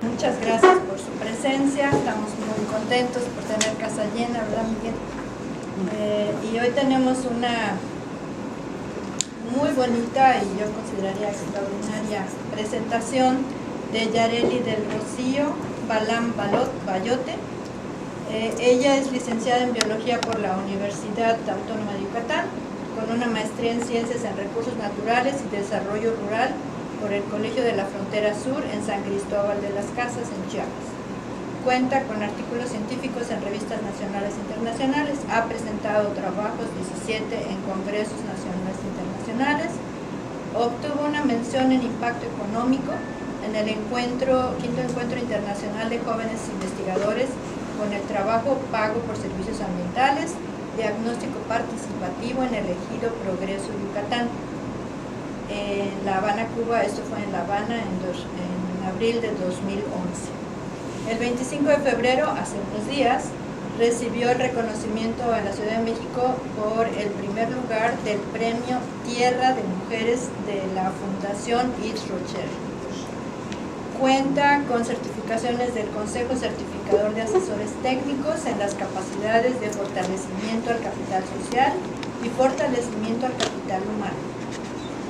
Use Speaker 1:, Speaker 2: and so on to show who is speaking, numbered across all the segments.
Speaker 1: Muchas gracias por su presencia, estamos muy contentos por tener casa llena, ¿verdad, Miguel? Y hoy tenemos una muy bonita y yo consideraría extraordinaria presentación de Yareli del Rocío Balán Bayote. Ella es licenciada en Biología por la Universidad Autónoma de Yucatán, con una maestría en Ciencias en Recursos Naturales y Desarrollo Rural por el Colegio de la Frontera Sur en San Cristóbal de las Casas, en Chiapas. Cuenta con artículos científicos en revistas nacionales e internacionales, ha presentado trabajos 17 en congresos nacionales e internacionales, obtuvo una mención en impacto económico en el quinto encuentro internacional de jóvenes investigadores con el trabajo Pago por Servicios Ambientales, diagnóstico participativo en el ejido Progreso Yucatán, en La Habana, Cuba. Esto fue en La Habana en abril de 2011. El 25 de febrero, hace unos días, recibió el reconocimiento en la Ciudad de México por el primer lugar del premio Tierra de Mujeres de la Fundación Yves Rocher. Cuenta con certificaciones del Consejo Certificador de Asesores Técnicos en las capacidades de fortalecimiento al capital social y fortalecimiento al capital humano.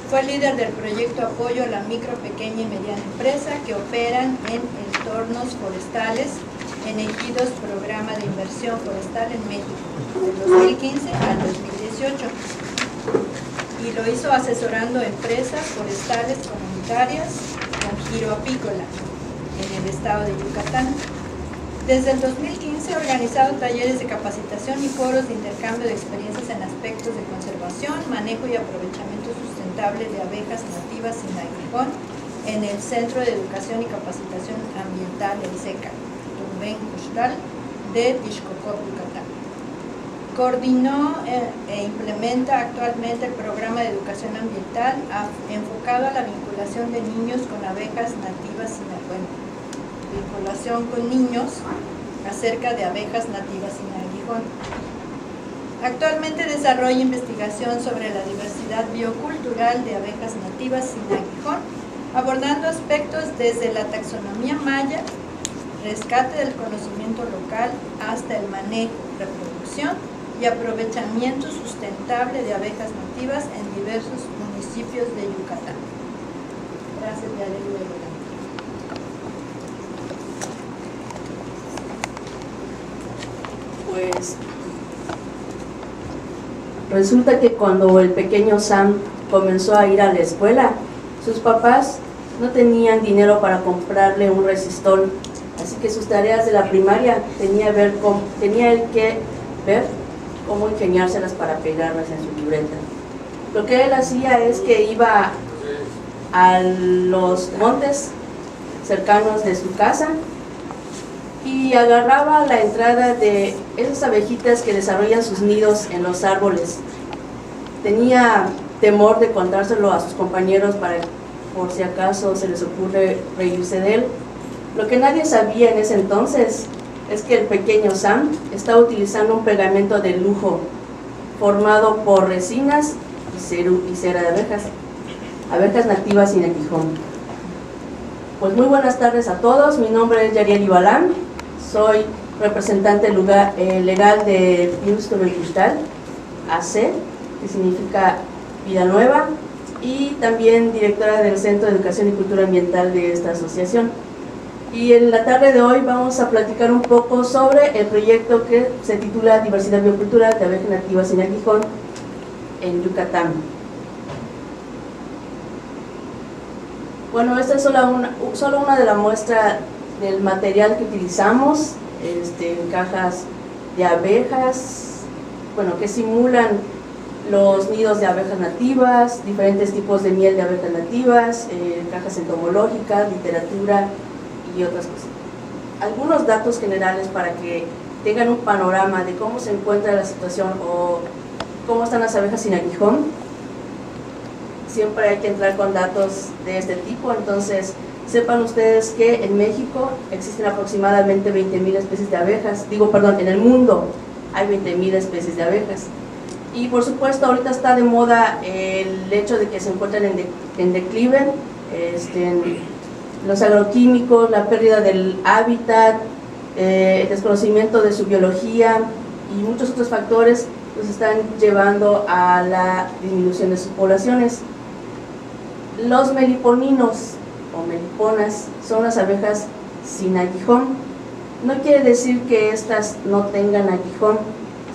Speaker 1: Fue líder del proyecto Apoyo a la Micro, Pequeña y Mediana Empresa que operan en entornos forestales en ejidos Programa de Inversión Forestal en México, del 2015 al 2018. Y lo hizo asesorando empresas forestales comunitarias con giro apícola en el estado de Yucatán. Desde el 2015 ha organizado talleres de capacitación y foros de intercambio de experiencias en aspectos de conservación, manejo y aprovechamiento sustentable de abejas nativas sin aguijón en el Centro de Educación y Capacitación Ambiental en SECA, Tumbén Custal, de Tixcocop, Yucatán. Coordinó e implementa actualmente el programa de educación ambiental enfocado a la vinculación de niños con abejas nativas sin aguijón. Vinculación con niños acerca de abejas nativas sin aguijón. Actualmente desarrolla investigación sobre la diversidad biocultural de abejas nativas sin aguijón, abordando aspectos desde la taxonomía maya, rescate del conocimiento local, hasta el manejo, reproducción y aprovechamiento sustentable de abejas nativas en diversos municipios de Yucatán. Gracias, Yareli.
Speaker 2: Pues resulta que cuando el pequeño Sam comenzó a ir a la escuela, sus papás no tenían dinero para comprarle un resistol, así que sus tareas de la primaria tenía él que ver cómo ingeniárselas para pegarlas en su libreta. Lo que él hacía es que iba a los montes cercanos de su casa y agarraba la entrada de esas abejitas que desarrollan sus nidos en los árboles. Tenía temor de contárselo a sus compañeros por si acaso se les ocurre reírse de él. Lo que nadie sabía en ese entonces es que el pequeño Sam estaba utilizando un pegamento de lujo formado por resinas y cera de abejas nativas sin aguijón. Pues muy buenas tardes a todos, mi nombre es Yareli Balán, soy representante legal de Pius Cristal AC, que significa Vida Nueva, y también directora del Centro de Educación y Cultura Ambiental de esta asociación. Y en la tarde de hoy vamos a platicar un poco sobre el proyecto que se titula Diversidad Biocultural de Abejas Nativas sin Aguijón en Yucatán. Bueno, esta es solo una de la muestra del material que utilizamos, en cajas de abejas, bueno, que simulan los nidos de abejas nativas, diferentes tipos de miel de abejas nativas, cajas entomológicas, literatura y otras cosas. Algunos datos generales para que tengan un panorama de cómo se encuentra la situación o cómo están las abejas sin aguijón. Siempre hay que entrar con datos de este tipo, entonces sepan ustedes que en México existen aproximadamente 20,000 especies de abejas, en el mundo hay 20,000 especies de abejas. Y por supuesto ahorita está de moda el hecho de que se encuentran en declive, los agroquímicos, la pérdida del hábitat, el desconocimiento de su biología y muchos otros factores los están llevando a la disminución de sus poblaciones. Los meliponinos o meliponas son las abejas sin aguijón. No quiere decir que estas no tengan aguijón,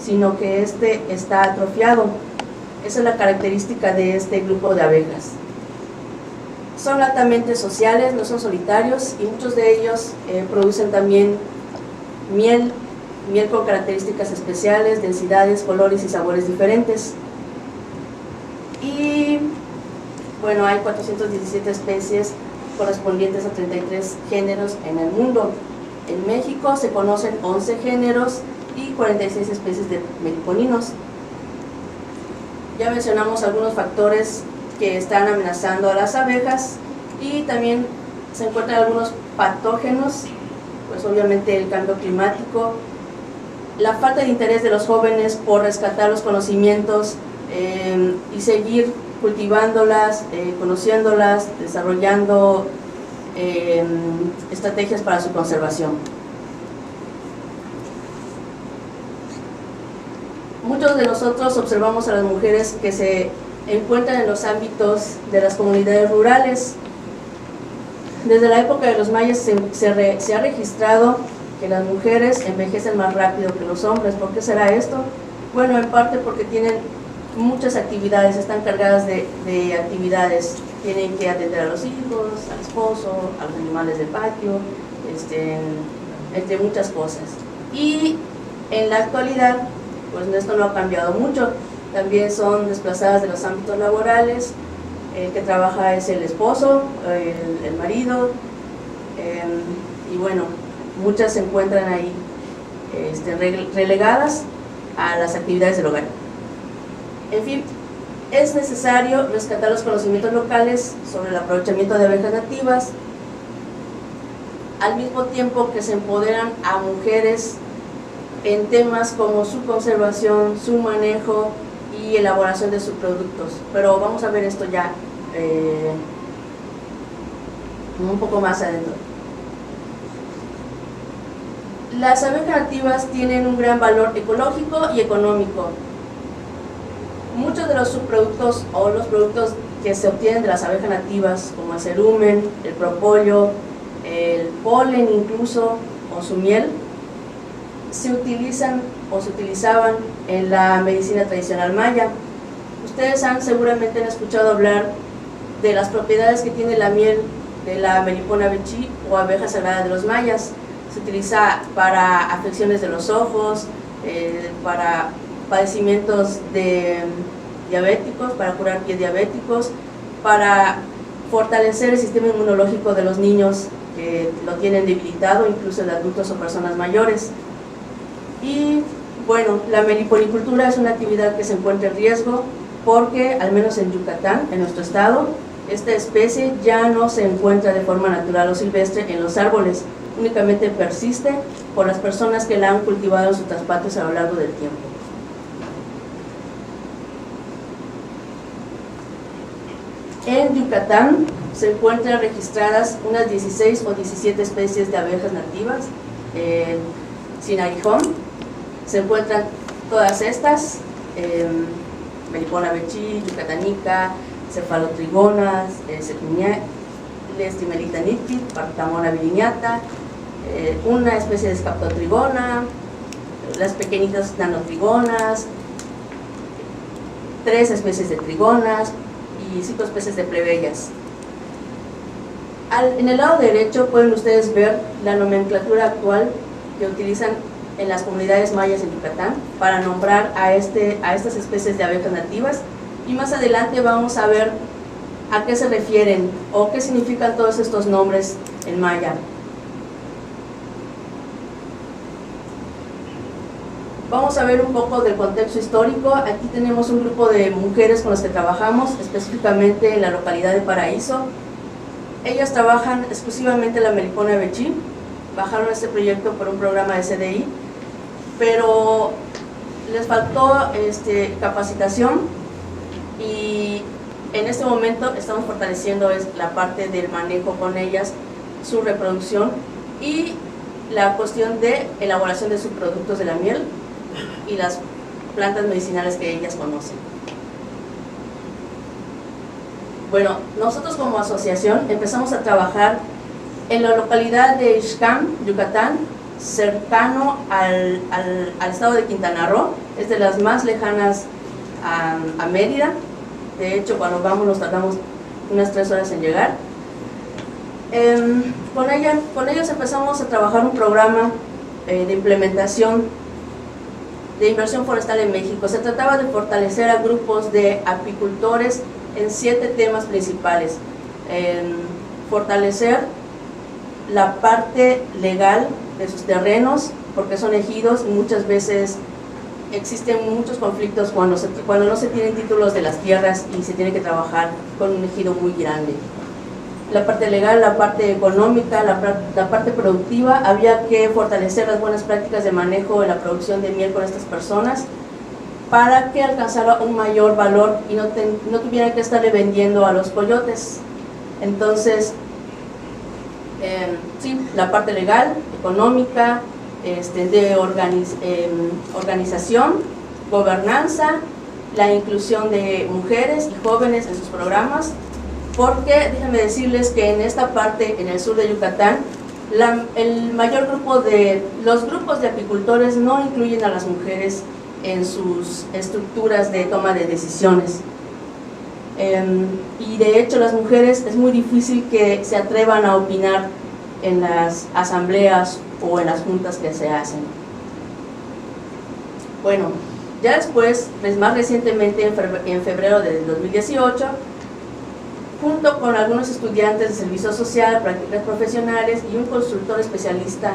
Speaker 2: sino que este está atrofiado. Esa es la característica de este grupo de abejas. Son altamente sociales, no son solitarios, y muchos de ellos producen también miel con características especiales, densidades, colores y sabores diferentes. Y bueno, hay 417 especies correspondientes a 33 géneros en el mundo. En México se conocen 11 géneros y 46 especies de meliponinos. Ya mencionamos algunos factores que están amenazando a las abejas, y también se encuentran algunos patógenos, pues obviamente el cambio climático, la falta de interés de los jóvenes por rescatar los conocimientos y seguir cultivándolas, conociéndolas, desarrollando estrategias para su conservación. Muchos de nosotros observamos a las mujeres que se encuentran en los ámbitos de las comunidades rurales. Desde la época de los mayas se ha registrado que las mujeres envejecen más rápido que los hombres. ¿Por qué será esto? Bueno, en parte porque tienen muchas actividades, están cargadas de actividades. Tienen que atender a los hijos, al esposo, a los animales del patio, entre muchas cosas. Y en la actualidad, pues esto no ha cambiado mucho. También son desplazadas de los ámbitos laborales. El que trabaja es el esposo, el marido, y bueno, muchas se encuentran ahí relegadas a las actividades del hogar. En fin, es necesario rescatar los conocimientos locales sobre el aprovechamiento de abejas nativas, al mismo tiempo que se empoderan a mujeres en temas como su conservación, su manejo y elaboración de sus productos. Pero vamos a ver esto ya un poco más adentro. Las abejas nativas tienen un gran valor ecológico y económico. Muchos de los subproductos o los productos que se obtienen de las abejas nativas, como el cerumen, el propóleo, el polen incluso, o su miel, se utilizan o se utilizaban en la medicina tradicional maya. Ustedes seguramente han escuchado hablar de las propiedades que tiene la miel de la melipona vechi o abeja sagrada de los mayas. Se utiliza para afecciones de los ojos, para padecimientos diabéticos, para curar pies diabéticos, para fortalecer el sistema inmunológico de los niños que lo tienen debilitado, incluso de adultos o personas mayores. Y bueno, la meliponicultura es una actividad que se encuentra en riesgo porque, al menos en Yucatán, en nuestro estado, esta especie ya no se encuentra de forma natural o silvestre en los árboles, únicamente persiste por las personas que la han cultivado en sus traspatios a lo largo del tiempo. En Yucatán se encuentran registradas unas 16 o 17 especies de abejas nativas sin aguijón. Se encuentran todas estas, melipona vechi, yucatanica, cefalotrigonas, Lestimelita nitid, Partamona virignata, una especie de Scaptotrigona, las pequeñitas nanotrigonas, 3 especies de trigonas y 5 especies de plebeyas. En el lado derecho pueden ustedes ver la nomenclatura actual que utilizan en las comunidades mayas en Yucatán para nombrar a estas especies de abejas nativas, y más adelante vamos a ver a qué se refieren o qué significan todos estos nombres en maya. Vamos a ver un poco del contexto histórico. Aquí tenemos un grupo de mujeres con las que trabajamos, específicamente en la localidad de Paraíso. Ellas trabajan exclusivamente la melipona vechi. Bajaron este proyecto por un programa de CDI, pero les faltó capacitación, y en este momento estamos fortaleciendo la parte del manejo con ellas su reproducción y la cuestión de elaboración de subproductos de la miel y las plantas medicinales que ellas conocen. Bueno, nosotros como asociación empezamos a trabajar en la localidad de Ixcán, Yucatán, cercano al estado de Quintana Roo. Es de las más lejanas a Mérida. De hecho, cuando vamos nos tardamos unas 3 horas en llegar. Con ellos empezamos a trabajar un programa de implementación de inversión forestal en México. Se trataba de fortalecer a grupos de apicultores en 7 temas principales. Fortalecer la parte legal de sus terrenos, porque son ejidos y muchas veces existen muchos conflictos cuando no se tienen títulos de las tierras y se tiene que trabajar con un ejido muy grande. La parte legal, la parte económica, la parte productiva, había que fortalecer las buenas prácticas de manejo de la producción de miel con estas personas para que alcanzara un mayor valor y no tuvieran que estarle vendiendo a los coyotes. Entonces, sí, la parte legal, económica, de organización, gobernanza, la inclusión de mujeres y jóvenes en sus programas, porque déjenme decirles que en esta parte, en el sur de Yucatán, el mayor grupo los grupos de apicultores no incluyen a las mujeres en sus estructuras de toma de decisiones. Y de hecho las mujeres es muy difícil que se atrevan a opinar en las asambleas o en las juntas que se hacen. Bueno, ya después, más recientemente en febrero del 2018, junto con algunos estudiantes de servicio social, prácticas profesionales y un consultor especialista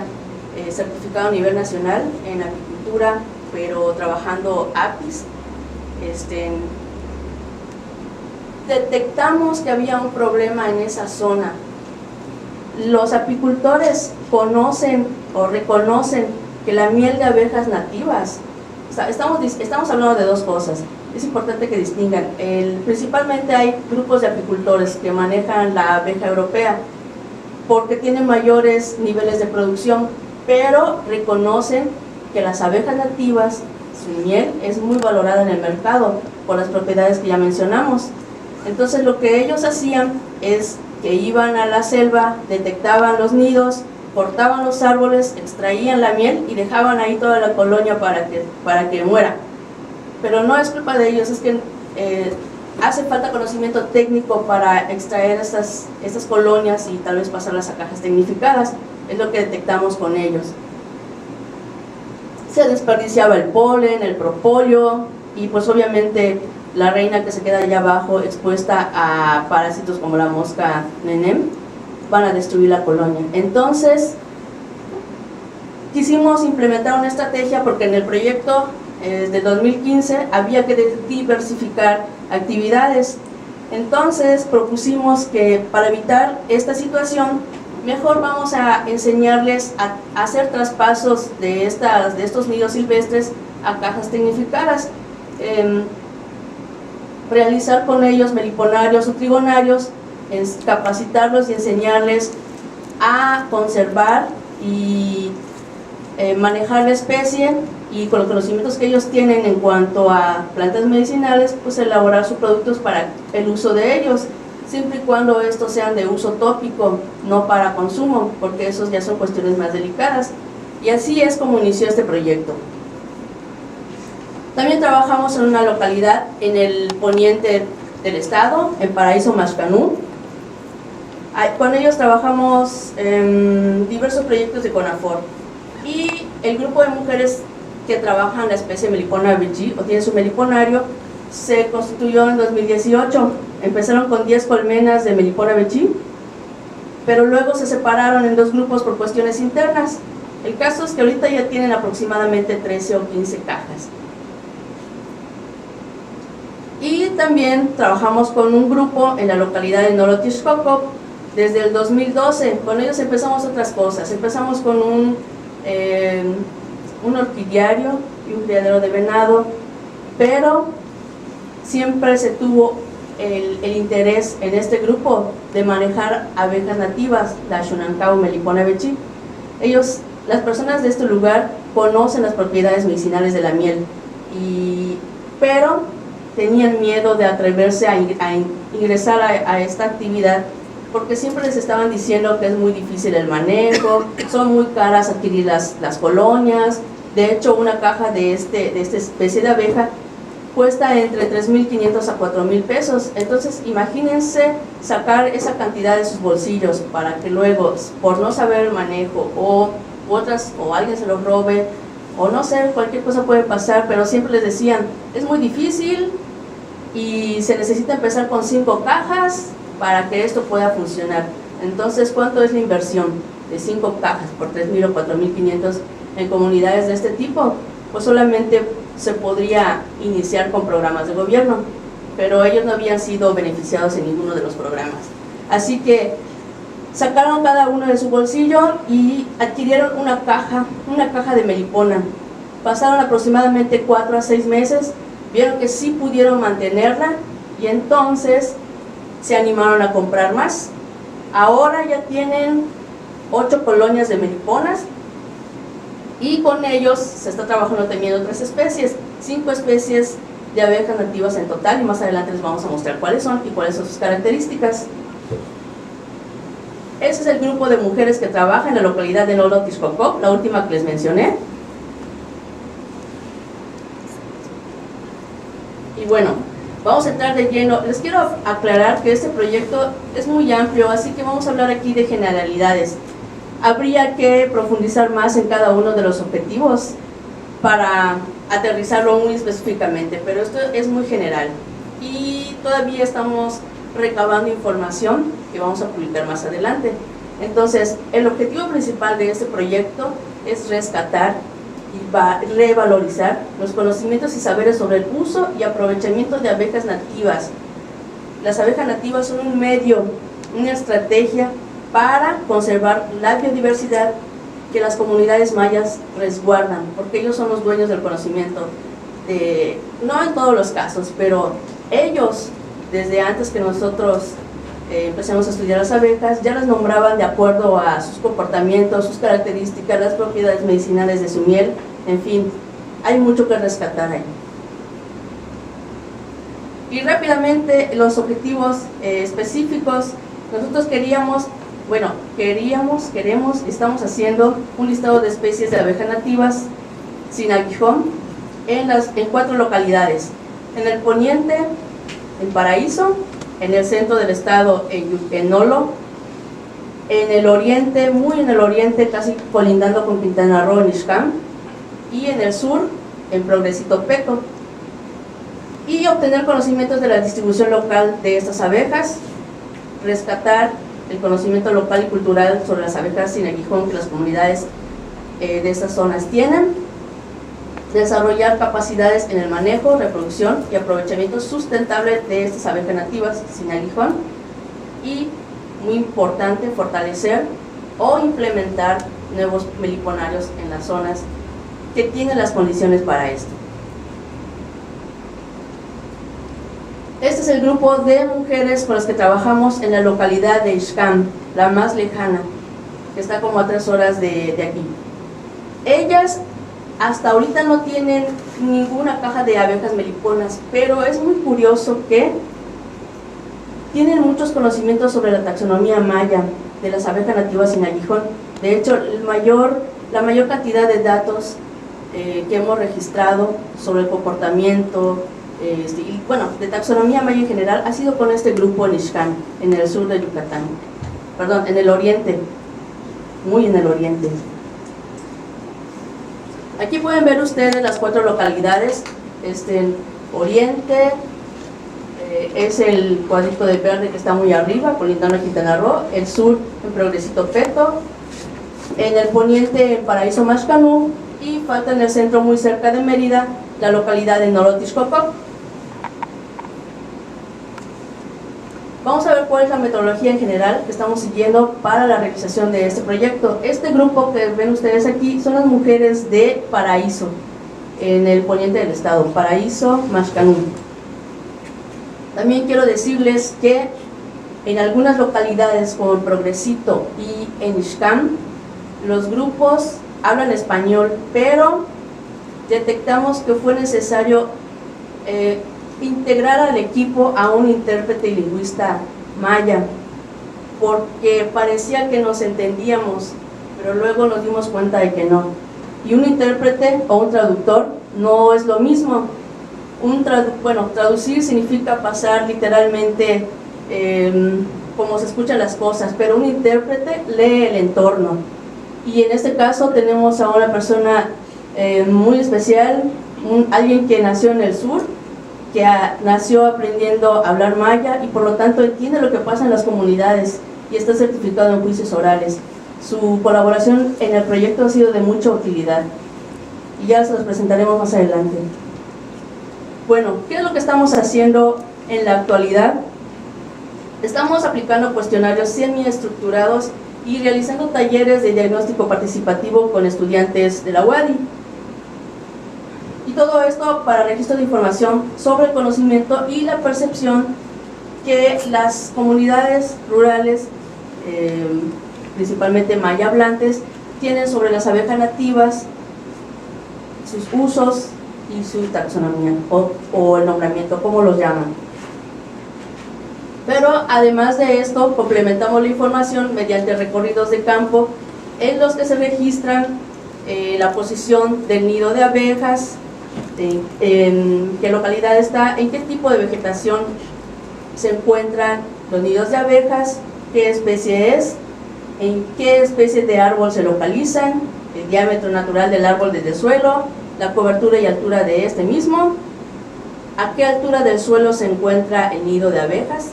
Speaker 2: certificado a nivel nacional en apicultura, pero trabajando APIs, detectamos que había un problema en esa zona. Los apicultores conocen o reconocen que la miel de abejas nativas, estamos hablando de 2 cosas, es importante que distingan. Principalmente hay grupos de apicultores que manejan la abeja europea porque tienen mayores niveles de producción, pero reconocen que las abejas nativas, su miel es muy valorada en el mercado por las propiedades que ya mencionamos. Entonces lo que ellos hacían es que iban a la selva, detectaban los nidos, cortaban los árboles, extraían la miel y dejaban ahí toda la colonia para que muera. Pero no es culpa de ellos, es que hace falta conocimiento técnico para extraer estas colonias y tal vez pasarlas a cajas tecnificadas. Es lo que detectamos con ellos. Se desperdiciaba el polen, el propóleo y pues obviamente la reina que se queda allá abajo expuesta a parásitos como la mosca nenem van a destruir la colonia. Entonces quisimos implementar una estrategia porque en el proyecto de 2015 había que diversificar actividades. Entonces propusimos que para evitar esta situación mejor vamos a enseñarles a hacer traspasos de estos nidos silvestres a cajas tecnificadas, realizar con ellos meliponarios o trigonarios, capacitarlos y enseñarles a conservar y manejar la especie, y con los conocimientos que ellos tienen en cuanto a plantas medicinales, pues elaborar sus productos para el uso de ellos, siempre y cuando estos sean de uso tópico, no para consumo, porque esos ya son cuestiones más delicadas. Y así es como inició este proyecto. También trabajamos en una localidad en el poniente del estado, en Paraíso Maxcanú. Con ellos trabajamos en diversos proyectos de CONAFOR. Y el grupo de mujeres que trabajan la especie Melipona bechi, o tienen su meliponario, se constituyó en 2018. Empezaron con 10 colmenas de Melipona bechi, pero luego se separaron en 2 grupos por cuestiones internas. El caso es que ahorita ya tienen aproximadamente 13 o 15 cajas. Y también trabajamos con un grupo en la localidad de Nolotixcoco desde el 2012. Con ellos empezamos otras cosas. Empezamos con un orquidiario y un criadero de venado, pero siempre se tuvo el interés en este grupo de manejar abejas nativas, la Xunancao melipona bechi. Las personas de este lugar conocen las propiedades medicinales de la miel, pero tenían miedo de atreverse a ingresar a esta actividad, porque siempre les estaban diciendo que es muy difícil el manejo, son muy caras adquirir las colonias. De hecho, una caja de esta especie de abeja cuesta entre 3,500 a 4,000 pesos. Entonces, imagínense sacar esa cantidad de sus bolsillos para que luego, por no saber el manejo o alguien se lo robe, o no sé, cualquier cosa puede pasar, pero siempre les decían, es muy difícil y se necesita empezar con 5 cajas para que esto pueda funcionar. Entonces, ¿cuánto es la inversión de 5 cajas por 3,000 o 4,500 en comunidades de este tipo? Pues solamente se podría iniciar con programas de gobierno, pero ellos no habían sido beneficiados en ninguno de los programas. Así que sacaron cada uno de su bolsillo y adquirieron una caja de melipona. Pasaron aproximadamente 4 a 6 meses, vieron que sí pudieron mantenerla y entonces se animaron a comprar más. Ahora ya tienen 8 colonias de meliponas y con ellos se está trabajando también otras especies, 5 especies de abejas nativas en total, y más adelante les vamos a mostrar cuáles son y cuáles son sus características. Ese es el grupo de mujeres que trabaja en la localidad de Nolo Tixcocop, la última que les mencioné. Y bueno, vamos a entrar de lleno. Les quiero aclarar que este proyecto es muy amplio, así que vamos a hablar aquí de generalidades. Habría que profundizar más en cada uno de los objetivos para aterrizarlo muy específicamente, pero esto es muy general y todavía estamos recabando información que vamos a publicar más adelante. Entonces, el objetivo principal de este proyecto es rescatar y revalorizar los conocimientos y saberes sobre el uso y aprovechamiento de abejas nativas. Las abejas nativas son un medio, una estrategia para conservar la biodiversidad que las comunidades mayas resguardan, porque ellos son los dueños del conocimiento, no en todos los casos, pero ellos, desde antes que nosotros empecemos a estudiar las abejas, ya las nombraban de acuerdo a sus comportamientos, sus características, las propiedades medicinales de su miel, en fin, hay mucho que rescatar ahí. Y rápidamente, los objetivos específicos. Nosotros queremos, estamos haciendo un listado de especies de abejas nativas sin aguijón en 4 localidades: en el poniente, en Paraíso; en el centro del estado, en Nolo; en el oriente, muy en el oriente, casi colindando con Quintana Roo, en Ixcán; y en el sur, en Progresito Peto. Y obtener conocimientos de la distribución local de estas abejas, rescatar el conocimiento local y cultural sobre las abejas sin aguijón que las comunidades de estas zonas tienen, desarrollar capacidades en el manejo, reproducción y aprovechamiento sustentable de estas abejas nativas sin aguijón, y, muy importante, fortalecer o implementar nuevos meliponarios en las zonas que tienen las condiciones para esto. Este es el grupo de mujeres con las que trabajamos en la localidad de Ixcán, la más lejana, que está como a 3 horas de aquí. Ellas hasta ahorita no tienen ninguna caja de abejas meliponas, pero es muy curioso que tienen muchos conocimientos sobre la taxonomía maya de las abejas nativas sin aguijón. De hecho, la mayor cantidad de datos que hemos registrado sobre el comportamiento y bueno, de taxonomía maya en general ha sido con este grupo en Ixcán, en el sur de Yucatán, perdón, en el oriente, muy en el oriente. Aquí pueden ver ustedes las 4 localidades. Oriente es el cuadrito de verde que está muy arriba, colindando a Quintana Roo; el sur en Progresito Peto; en el poniente en Paraíso Maxcanú; y falta en el centro, muy cerca de Mérida, la localidad de Nolo Tixcocop. Vamos a ver cuál es la metodología en general que estamos siguiendo para la realización de este proyecto. Este grupo que ven ustedes aquí son las mujeres de Paraíso, en el poniente del estado, Paraíso Maxcanú. También quiero decirles que en algunas localidades como en Progresito y en Ixcán, los grupos hablan español, pero detectamos que fue necesario integrar al equipo a un intérprete y lingüista maya, porque parecía que nos entendíamos, pero luego nos dimos cuenta de que no. Y un intérprete o un traductor no es lo mismo. Traducir significa pasar literalmente como se escuchan las cosas, pero un intérprete lee el entorno. Y en este caso tenemos a una persona muy especial, alguien que nació en el sur, que nació aprendiendo a hablar maya y por lo tanto entiende lo que pasa en las comunidades y está certificado en juicios orales. Su colaboración en el proyecto ha sido de mucha utilidad y ya se los presentaremos más adelante. Bueno, ¿qué es lo que estamos haciendo en la actualidad? Estamos aplicando cuestionarios semiestructurados y realizando talleres de diagnóstico participativo con estudiantes de la UADY. Y todo esto para registro de información sobre el conocimiento y la percepción que las comunidades rurales, principalmente maya hablantes, tienen sobre las abejas nativas, sus usos y su taxonomía o el nombramiento, como los llaman. Pero además de esto, complementamos la información mediante recorridos de campo en los que se registran la posición del nido de abejas, en qué localidad está, en qué tipo de vegetación se encuentran los nidos de abejas, qué especie es, en qué especie de árbol se localizan, el diámetro natural del árbol desde el suelo, la cobertura y altura de este mismo, a qué altura del suelo se encuentra el nido de abejas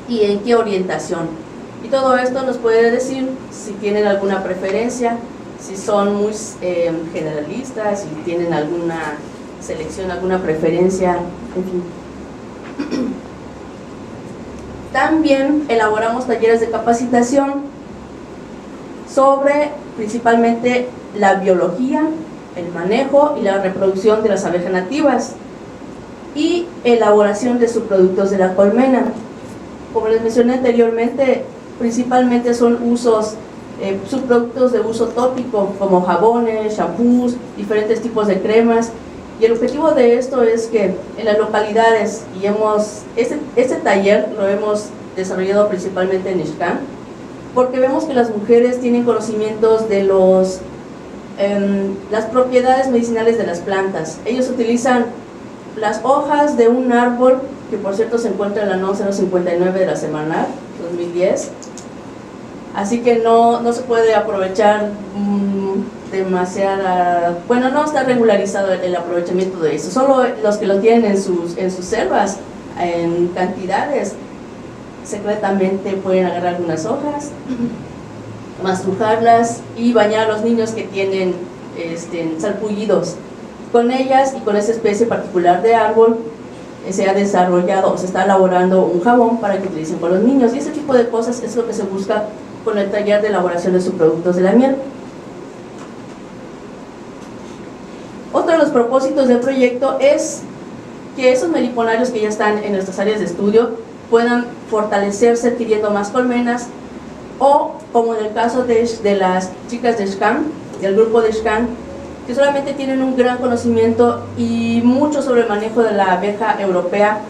Speaker 2: y en qué orientación. Y todo esto nos puede decir si tienen alguna preferencia, si son muy generalistas, si tienen alguna selección, alguna preferencia, en fin. También elaboramos talleres de capacitación sobre principalmente la biología, el manejo y la reproducción de las abejas nativas y elaboración de subproductos de la colmena. Como les mencioné anteriormente, principalmente son usos, subproductos de uso tópico como jabones, shampoos, diferentes tipos de cremas. Y el objetivo de esto es que en las localidades, y este taller lo hemos desarrollado principalmente en Ixcán, porque vemos que las mujeres tienen conocimientos de las propiedades medicinales de las plantas. Ellos utilizan las hojas de un árbol, que por cierto se encuentra en la NOM 059 de la Semanal 2010, así que no se puede aprovechar demasiada, bueno, no está regularizado el aprovechamiento de eso, solo los que lo tienen en sus selvas, en cantidades, secretamente pueden agarrar algunas hojas, mastrujarlas y bañar a los niños que tienen salpullidos. Con ellas y con esa especie particular de árbol se ha desarrollado o se está elaborando un jabón para que utilicen con los niños, y ese tipo de cosas es lo que se busca con el taller de elaboración de subproductos de la miel. Otro de los propósitos del proyecto es que esos meliponarios que ya están en nuestras áreas de estudio puedan fortalecerse adquiriendo más colmenas, o como en el caso de las chicas de Ixcán, del grupo de Ixcán, que solamente tienen un gran conocimiento y mucho sobre el manejo de la abeja europea,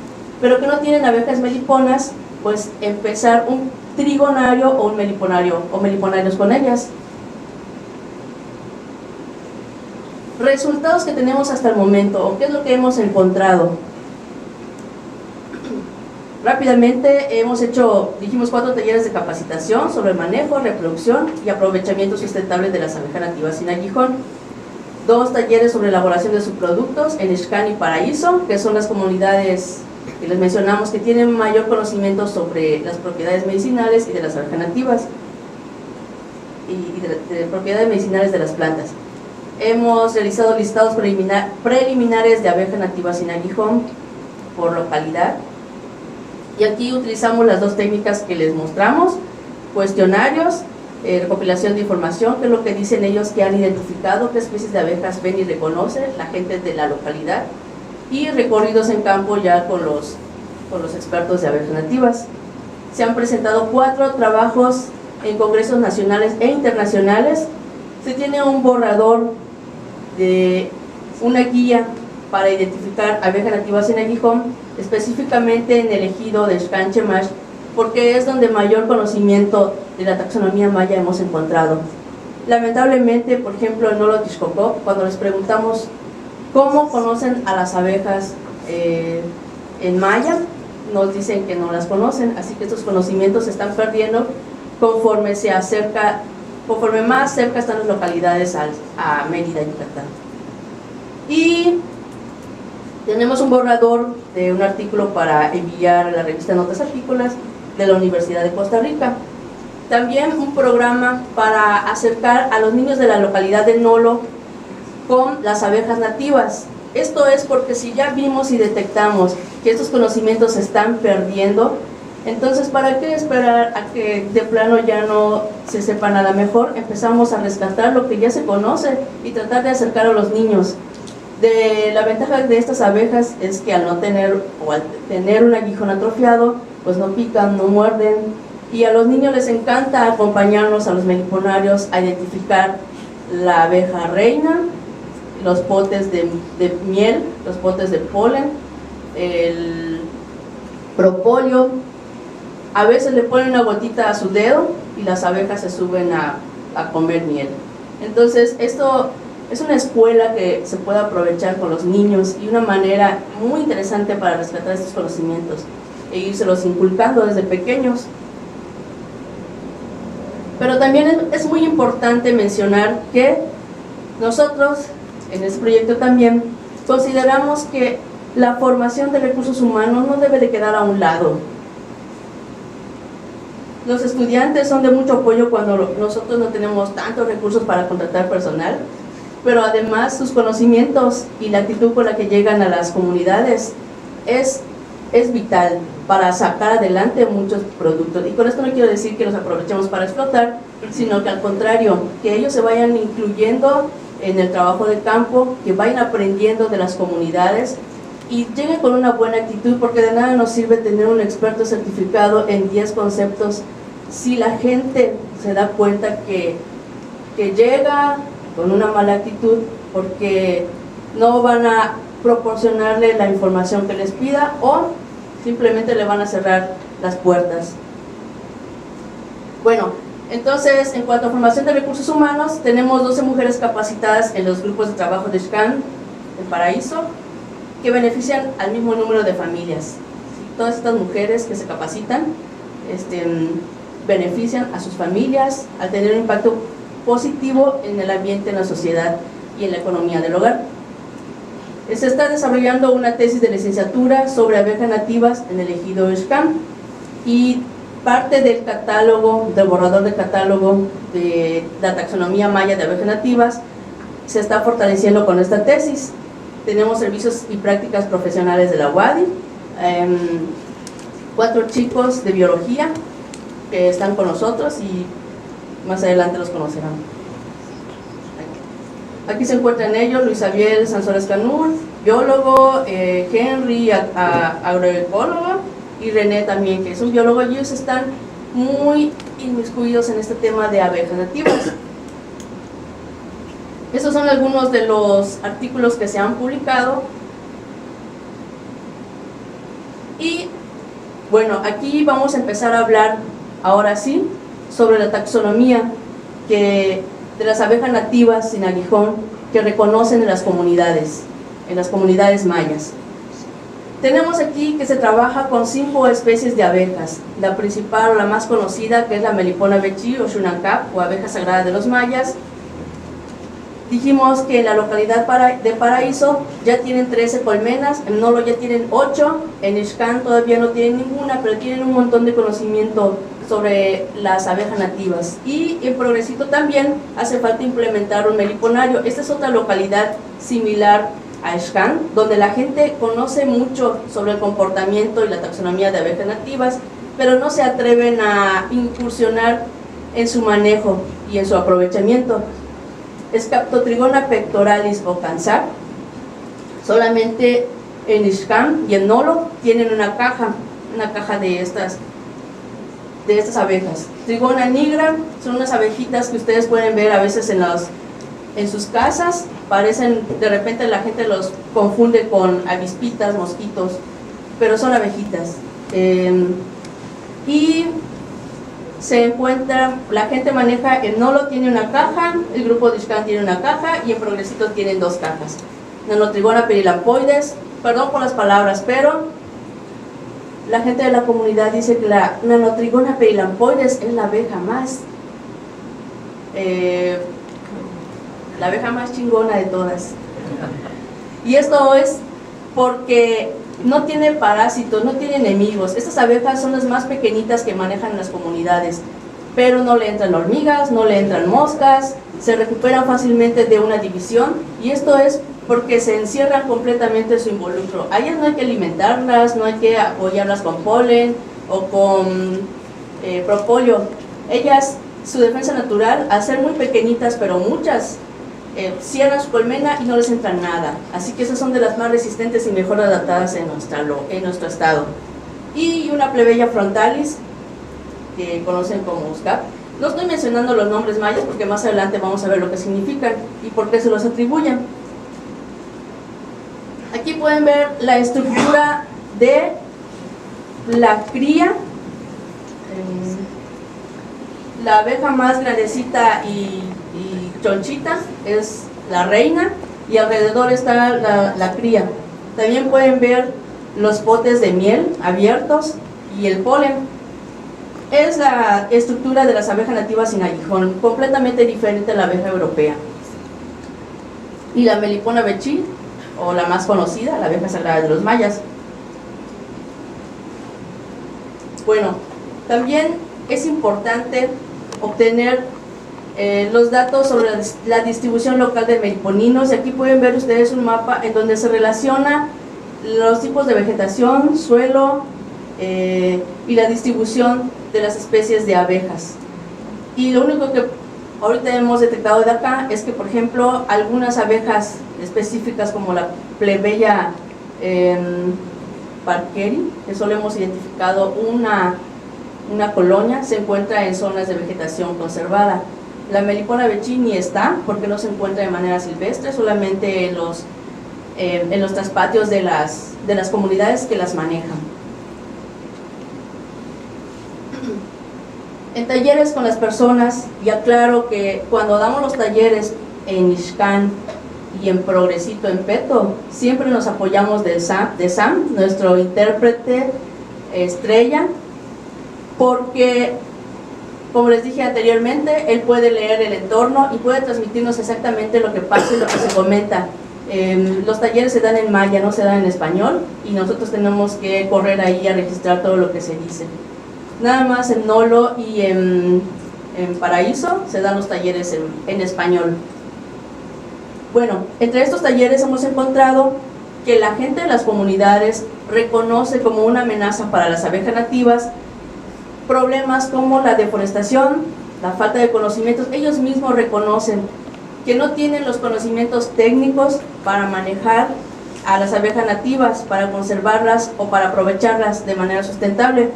Speaker 2: pero que no tienen abejas meliponas, pues empezar un trigonario o un meliponario o meliponarios con ellas. Resultados que tenemos hasta el momento, o qué es lo que hemos encontrado. Rápidamente hemos hecho, dijimos, 4 talleres de capacitación sobre el manejo, reproducción y aprovechamiento sustentable de las abejas nativas sin aguijón. 2 talleres sobre elaboración de subproductos en Ixcán y Paraíso, que son las comunidades que les mencionamos que tienen mayor conocimiento sobre las propiedades medicinales y de las abejas nativas y de propiedades medicinales de las plantas. Hemos realizado listados preliminares de abejas nativas sin aguijón por localidad, y aquí utilizamos las 2 técnicas que les mostramos: cuestionarios, recopilación de información, que es lo que dicen ellos que han identificado, qué especies de abejas ven y reconocen la gente de la localidad, y recorridos en campo ya con los expertos de abejas nativas. Se han presentado 4 trabajos en congresos nacionales e internacionales. Se tiene un borrador de una guía para identificar abejas nativas en Aguijón, específicamente en el ejido de Xcan Chemash, porque es donde mayor conocimiento de la taxonomía maya hemos encontrado. Lamentablemente, por ejemplo, en Nolo Tixcocó, cuando les preguntamos cómo conocen a las abejas en maya, nos dicen que no las conocen, así que estos conocimientos se están perdiendo conforme más cerca están las localidades a Mérida, Yucatán. Y tenemos un borrador de un artículo para enviar a la revista Notas Apícolas de la Universidad de Costa Rica. También un programa para acercar a los niños de la localidad de Nolo con las abejas nativas. Esto es porque si ya vimos y detectamos que estos conocimientos se están perdiendo, entonces ¿para qué esperar a que de plano ya no se sepa nada? Mejor empezamos a rescatar lo que ya se conoce y tratar de acercar a los niños. La ventaja de estas abejas es que al tener un aguijón atrofiado, pues no pican, no muerden, y a los niños les encanta acompañarnos a los meliponarios a identificar la abeja reina, los potes de miel, los potes de polen, el propóleo. A veces le ponen una gotita a su dedo y las abejas se suben a comer miel. Entonces esto es una escuela que se puede aprovechar con los niños y una manera muy interesante para rescatar estos conocimientos e irselos inculcando desde pequeños. Pero también es muy importante mencionar que nosotros en este proyecto también consideramos que la formación de recursos humanos no debe de quedar a un lado. Los estudiantes son de mucho apoyo cuando nosotros no tenemos tantos recursos para contratar personal, pero además sus conocimientos y la actitud con la que llegan a las comunidades es vital para sacar adelante muchos productos. Y con esto no quiero decir que los aprovechemos para explotar, sino que al contrario, que ellos se vayan incluyendo en el trabajo de campo, que vayan aprendiendo de las comunidades y lleguen con una buena actitud, porque de nada nos sirve tener un experto certificado en 10 conceptos si la gente se da cuenta que llega con una mala actitud, porque no van a proporcionarle la información que les pida o simplemente le van a cerrar las puertas. Bueno, entonces en cuanto a formación de recursos humanos, tenemos 12 mujeres capacitadas en los grupos de trabajo de Xcan, el Paraíso, que benefician al mismo número de familias. Todas estas mujeres que se capacitan benefician a sus familias al tener un impacto positivo en el ambiente, en la sociedad y en la economía del hogar. Se está desarrollando una tesis de licenciatura sobre abejas nativas en el ejido Xcan, y parte del catálogo, del borrador de catálogo de la taxonomía maya de abejas nativas se está fortaleciendo con esta tesis. Tenemos servicios y prácticas profesionales de la UADY, 4 chicos de biología que están con nosotros y más adelante los conocerán. Aquí se encuentran ellos: Luis Javier Sansores Canur, biólogo, Henry, agroecólogo, y René también, que es un biólogo, y ellos están muy inmiscuidos en este tema de abejas nativas. Estos son algunos de los artículos que se han publicado. Y bueno, aquí vamos a empezar a hablar ahora sí sobre la taxonomía de las abejas nativas sin aguijón que reconocen en las comunidades mayas. Tenemos aquí que se trabaja con 5 especies de abejas. La principal o la más conocida, que es la Melipona bechi o Xunacap, o abeja sagrada de los mayas. Dijimos que en la localidad de Paraíso ya tienen 13 colmenas, en Nolo ya tienen 8, en Xcan todavía no tienen ninguna, pero tienen un montón de conocimiento sobre las abejas nativas. Y en Progresito también hace falta implementar un meliponario. Esta es otra localidad similar a Xcan, donde la gente conoce mucho sobre el comportamiento y la taxonomía de abejas nativas, pero no se atreven a incursionar en su manejo y en su aprovechamiento. Scaptotrigona pectoralis o cansar solamente en Ixcán y en Nolo tienen una caja de estas abejas. Trigona nigra son unas abejitas que ustedes pueden ver a veces en sus casas. Parecen, de repente la gente los confunde con avispitas, mosquitos, pero son abejitas. Y se encuentra, la gente maneja, en Nolo tiene una caja, el grupo de Ixcán tiene una caja y en Progresito tienen 2 cajas. Nanotrigona perilampoides, perdón por las palabras, pero la gente de la comunidad dice que la Nanotrigona perilampoides es la abeja más chingona de todas. Y esto es porque no tiene parásitos, no tiene enemigos. Estas abejas son las más pequeñitas que manejan en las comunidades, pero no le entran hormigas, no le entran moscas, se recuperan fácilmente de una división, y esto es porque se encierran completamente su involucro. A ellas no hay que alimentarlas, no hay que apoyarlas con polen o con propóleo. Ellas, su defensa natural, al ser muy pequeñitas, pero muchas, cierran su colmena y no les entra nada. Así que esas son de las más resistentes y mejor adaptadas en nuestro estado. Y una plebeya frontalis, que conocen como uscap. No estoy mencionando los nombres mayas porque más adelante vamos a ver lo que significan y por qué se los atribuyen. Aquí pueden ver la estructura de la cría. La abeja más grandecita y chonchita es la reina, y alrededor está la cría. También pueden ver los potes de miel abiertos y el polen. Es la estructura de las abejas nativas sin aguijón, completamente diferente a la abeja europea. Y la Melipona vechi, o la más conocida, la abeja sagrada de los mayas. Bueno, también es importante obtener los datos sobre la distribución local de meliponinos, y aquí pueden ver ustedes un mapa en donde se relaciona los tipos de vegetación, suelo y la distribución de las especies de abejas. Y lo único que ahorita hemos detectado de acá es que, por ejemplo, algunas abejas específicas como la plebeya parkeri, que solo hemos identificado una colonia, se encuentra en zonas de vegetación conservada. La Melipona vechi ni está, porque no se encuentra de manera silvestre, solamente en los traspatios de las comunidades que las manejan. En talleres con las personas, y aclaro que cuando damos los talleres en Ixcán y en Progresito, en Peto, siempre nos apoyamos de Sam, nuestro intérprete estrella, porque, como les dije anteriormente, él puede leer el entorno y puede transmitirnos exactamente lo que pasa y lo que se comenta. Los talleres se dan en maya, no se dan en español, y nosotros tenemos que correr ahí a registrar todo lo que se dice. Nada más en Nolo y en Paraíso se dan los talleres en español. Bueno, entre estos talleres hemos encontrado que la gente de las comunidades reconoce como una amenaza para las abejas nativas problemas como la deforestación, la falta de conocimientos. Ellos mismos reconocen que no tienen los conocimientos técnicos para manejar a las abejas nativas, para conservarlas o para aprovecharlas de manera sustentable,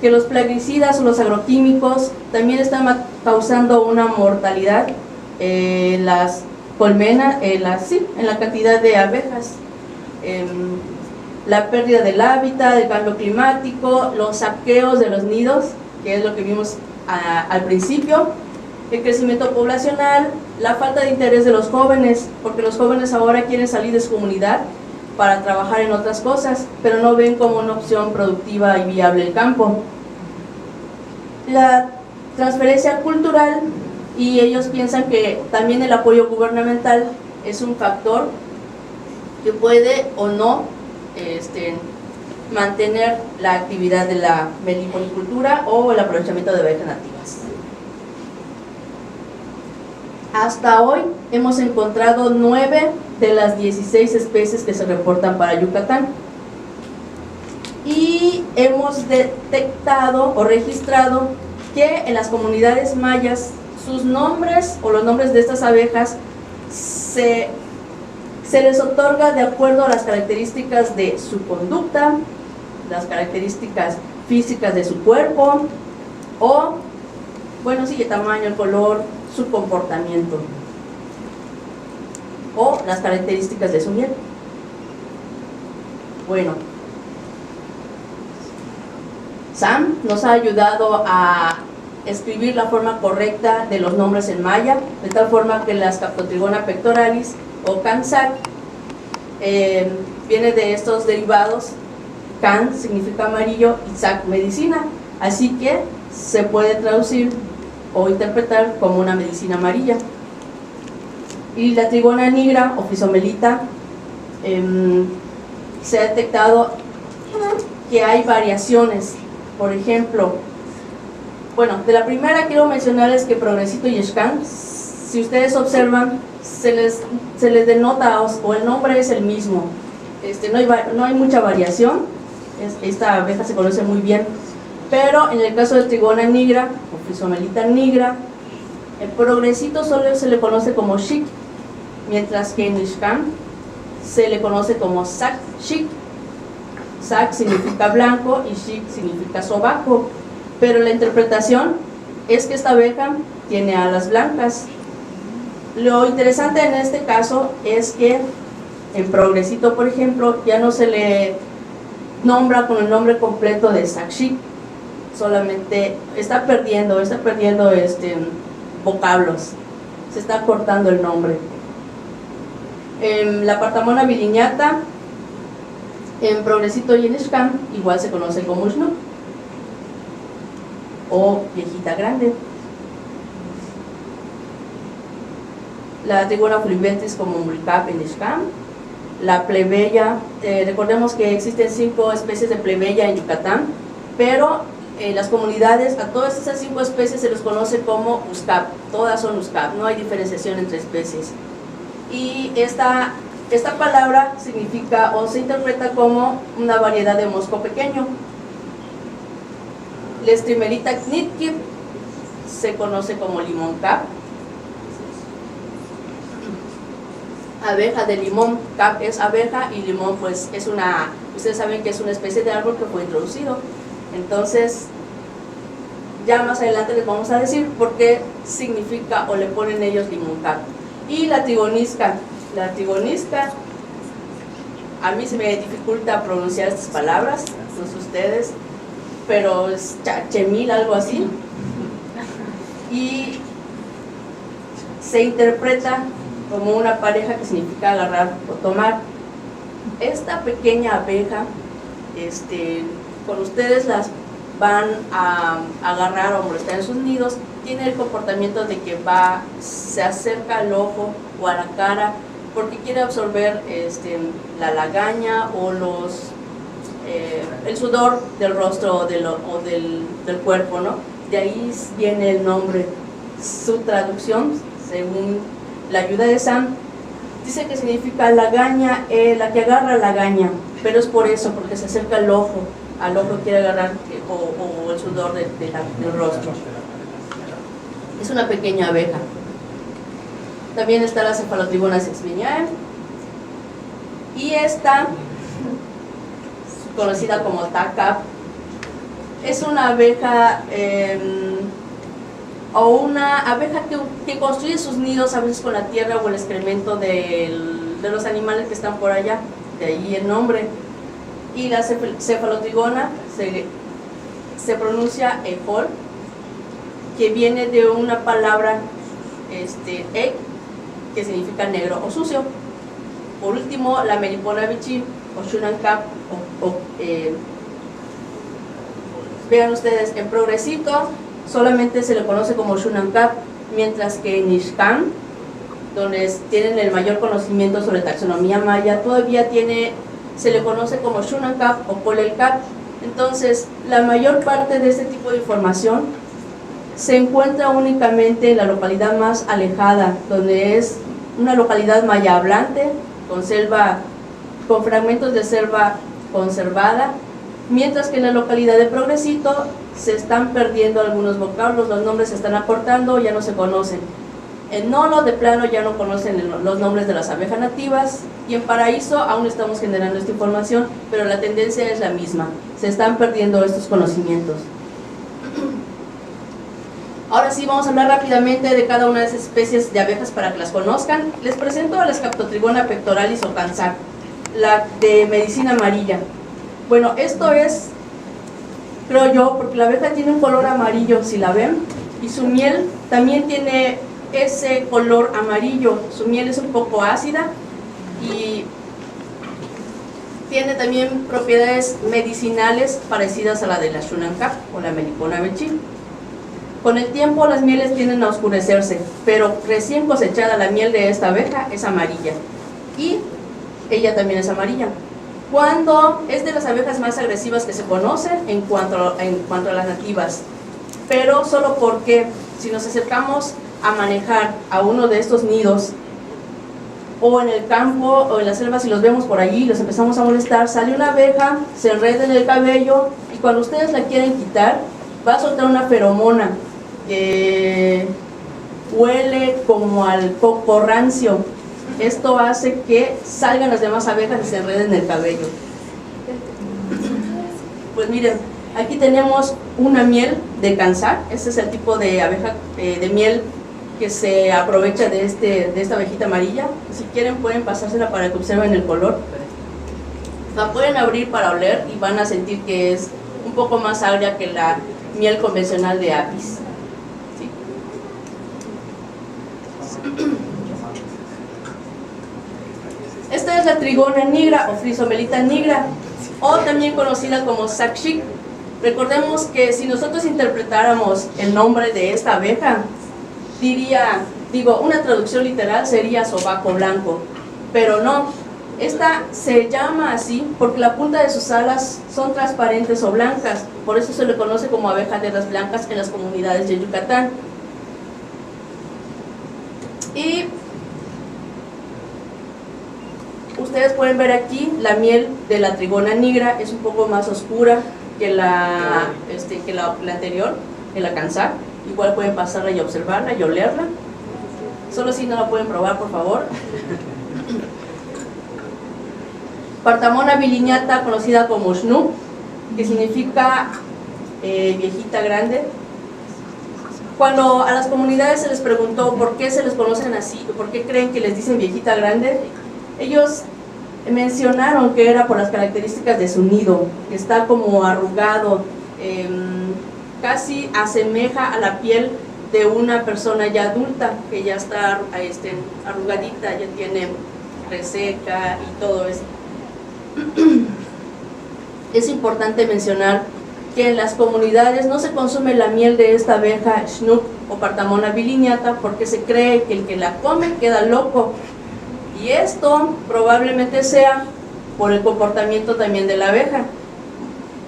Speaker 2: que los plaguicidas o los agroquímicos también están causando una mortalidad en las colmenas, en la cantidad de abejas, la pérdida del hábitat, el cambio climático, los saqueos de los nidos, que es lo que vimos al principio, el crecimiento poblacional, la falta de interés de los jóvenes, porque los jóvenes ahora quieren salir de su comunidad para trabajar en otras cosas, pero no ven como una opción productiva y viable el campo. La transferencia cultural, y ellos piensan que también el apoyo gubernamental es un factor que puede o no mantener la actividad de la meliponicultura o el aprovechamiento de abejas nativas. Hasta hoy hemos encontrado 9 de las 16 especies que se reportan para Yucatán, y hemos detectado o registrado que en las comunidades mayas sus nombres o los nombres de estas abejas se Se les otorga de acuerdo a las características de su conducta, las características físicas de su cuerpo, o, bueno, sí, el tamaño, el color, su comportamiento, o las características de su miel. Bueno, Sam nos ha ayudado a escribir la forma correcta de los nombres en maya, de tal forma que las Captotrigona pectoralis o Cansac viene de estos derivados. Can significa amarillo y Sac medicina, así que se puede traducir o interpretar como una medicina amarilla. Y la Trigona nigra o Physomelyta, se ha detectado que hay variaciones. Por ejemplo, bueno, de la primera quiero mencionarles que Progresito y Xcan, si ustedes observan, se les denota o el nombre es el mismo. No hay mucha variación. Esta abeja se conoce muy bien, pero en el caso de Trigona nigra o Physomelyta nigra, el Progresito solo se le conoce como Chic, mientras que en Xcan se le conoce como Sac Chic. Sac significa blanco y Chic significa sobaco, pero la interpretación es que esta abeja tiene alas blancas. Lo interesante en este caso es que en Progresito, por ejemplo, ya no se le nombra con el nombre completo de Sac Chic, solamente está perdiendo vocablos, se está cortando el nombre. La Partamona bilignata, en Progresito y en Xcan, igual se conoce como Xnuk o viejita grande. La Trigona fluibetris como Mulcap en Xcan. La plebeya, recordemos que existen 5 especies de plebeya en Yucatán, pero en las comunidades a todas esas 5 especies se les conoce como Uscap, todas son Uscap, no hay diferenciación entre especies. Y esta palabra significa o se interpreta como una variedad de mosco pequeño. La Strimelita knitkip se conoce como limón cap. Abeja de limón, cap es abeja y limón pues es ustedes saben que es una especie de árbol que fue introducido. Entonces ya más adelante les vamos a decir por qué significa o le ponen ellos limón cap. Y la trigonisca, a mí se me dificulta pronunciar estas palabras, no sé ustedes, pero es chachemil, algo así, y se interpreta como una pareja que significa agarrar o tomar. Esta pequeña abeja, cuando ustedes las van a agarrar o molestar en sus nidos, tiene el comportamiento de que se acerca al ojo o a la cara porque quiere absorber la lagaña o el sudor del rostro o del cuerpo, ¿no? De ahí viene el nombre. Su traducción, según la ayuda de Sam, dice que significa lagaña, la que agarra lagaña, pero es por eso, porque se acerca al ojo quiere agarrar o el sudor del rostro. Es una pequeña abeja. También está la Cephalotrigona sexviñae, y esta, conocida como Tacap, es una abeja o una abeja que construye sus nidos a veces con la tierra o el excremento de los animales que están por allá, de ahí el nombre. Y la Cephalotrigona se pronuncia ejol, que viene de una palabra ek, que significa negro o sucio. Por último, la Melipona bichi o Shunankap, vean ustedes, en Progresito solamente se le conoce como Shunankap, mientras que en Xcan, donde tienen el mayor conocimiento sobre taxonomía maya, todavía se le conoce como Shunankap o Polelkap. Entonces, la mayor parte de este tipo de información se encuentra únicamente en la localidad más alejada, donde es una localidad maya hablante, con fragmentos de selva conservada, mientras que en la localidad de Progresito se están perdiendo algunos vocablos, los nombres se están acortando, ya no se conocen. En Nolo de plano ya no conocen los nombres de las abejas nativas, y en Paraíso aún estamos generando esta información, pero la tendencia es la misma, se están perdiendo estos conocimientos. Ahora sí, vamos a hablar rápidamente de cada una de esas especies de abejas para que las conozcan. Les presento a la Scaptotrigona pectoralis o Cansac, la de medicina amarilla. Bueno, esto es, creo yo, porque la abeja tiene un color amarillo, si la ven, y su miel también tiene ese color amarillo. Su miel es un poco ácida y tiene también propiedades medicinales parecidas a la de la Shunankap o la Melipona bechil. Con el tiempo las mieles tienden a oscurecerse, pero recién cosechada la miel de esta abeja es amarilla, y ella también es amarilla. Cuando es de las abejas más agresivas que se conocen en cuanto a las nativas, pero solo porque si nos acercamos a manejar a uno de estos nidos, o en el campo o en la selva, si los vemos por allí y los empezamos a molestar, sale una abeja, se enreda en el cabello, y cuando ustedes la quieren quitar, va a soltar una feromona que huele como al coco rancio. Esto hace que salgan las demás abejas y se enreden en el cabello. Pues miren, aquí tenemos una miel de Cansac. Este es el tipo de abeja de miel que se aprovecha de esta abejita amarilla. Si quieren pueden pasársela para que observen el color. La pueden abrir para oler y van a sentir que es un poco más agria que la miel convencional de Apis. ¿Sí? Esta es la Trigona nigra o Phrysomelita nigra, o también conocida como Sac-Chic. Recordemos que si nosotros interpretáramos el nombre de esta abeja, una traducción literal sería sobaco blanco, pero no. Esta se llama así porque la punta de sus alas son transparentes o blancas, por eso se le conoce como abeja de alas blancas en las comunidades de Yucatán. Y ustedes pueden ver aquí la miel de la Trigona nigra, es un poco más oscura que la anterior, que la Cansac. Igual pueden pasarla y observarla y olerla, solo si no la pueden probar, por favor. Partamona bilignata, conocida como Shnu, que significa viejita grande. Cuando a las comunidades se les preguntó por qué se les conocen así, por qué creen que les dicen viejita grande, ellos mencionaron que era por las características de su nido, que está como arrugado, casi asemeja a la piel de una persona ya adulta, que ya está arrugadita, ya tiene reseca y todo eso. Es importante mencionar que en las comunidades no se consume la miel de esta abeja Shnu o Partamona bilignata porque se cree que el que la come queda loco, y esto probablemente sea por el comportamiento también de la abeja.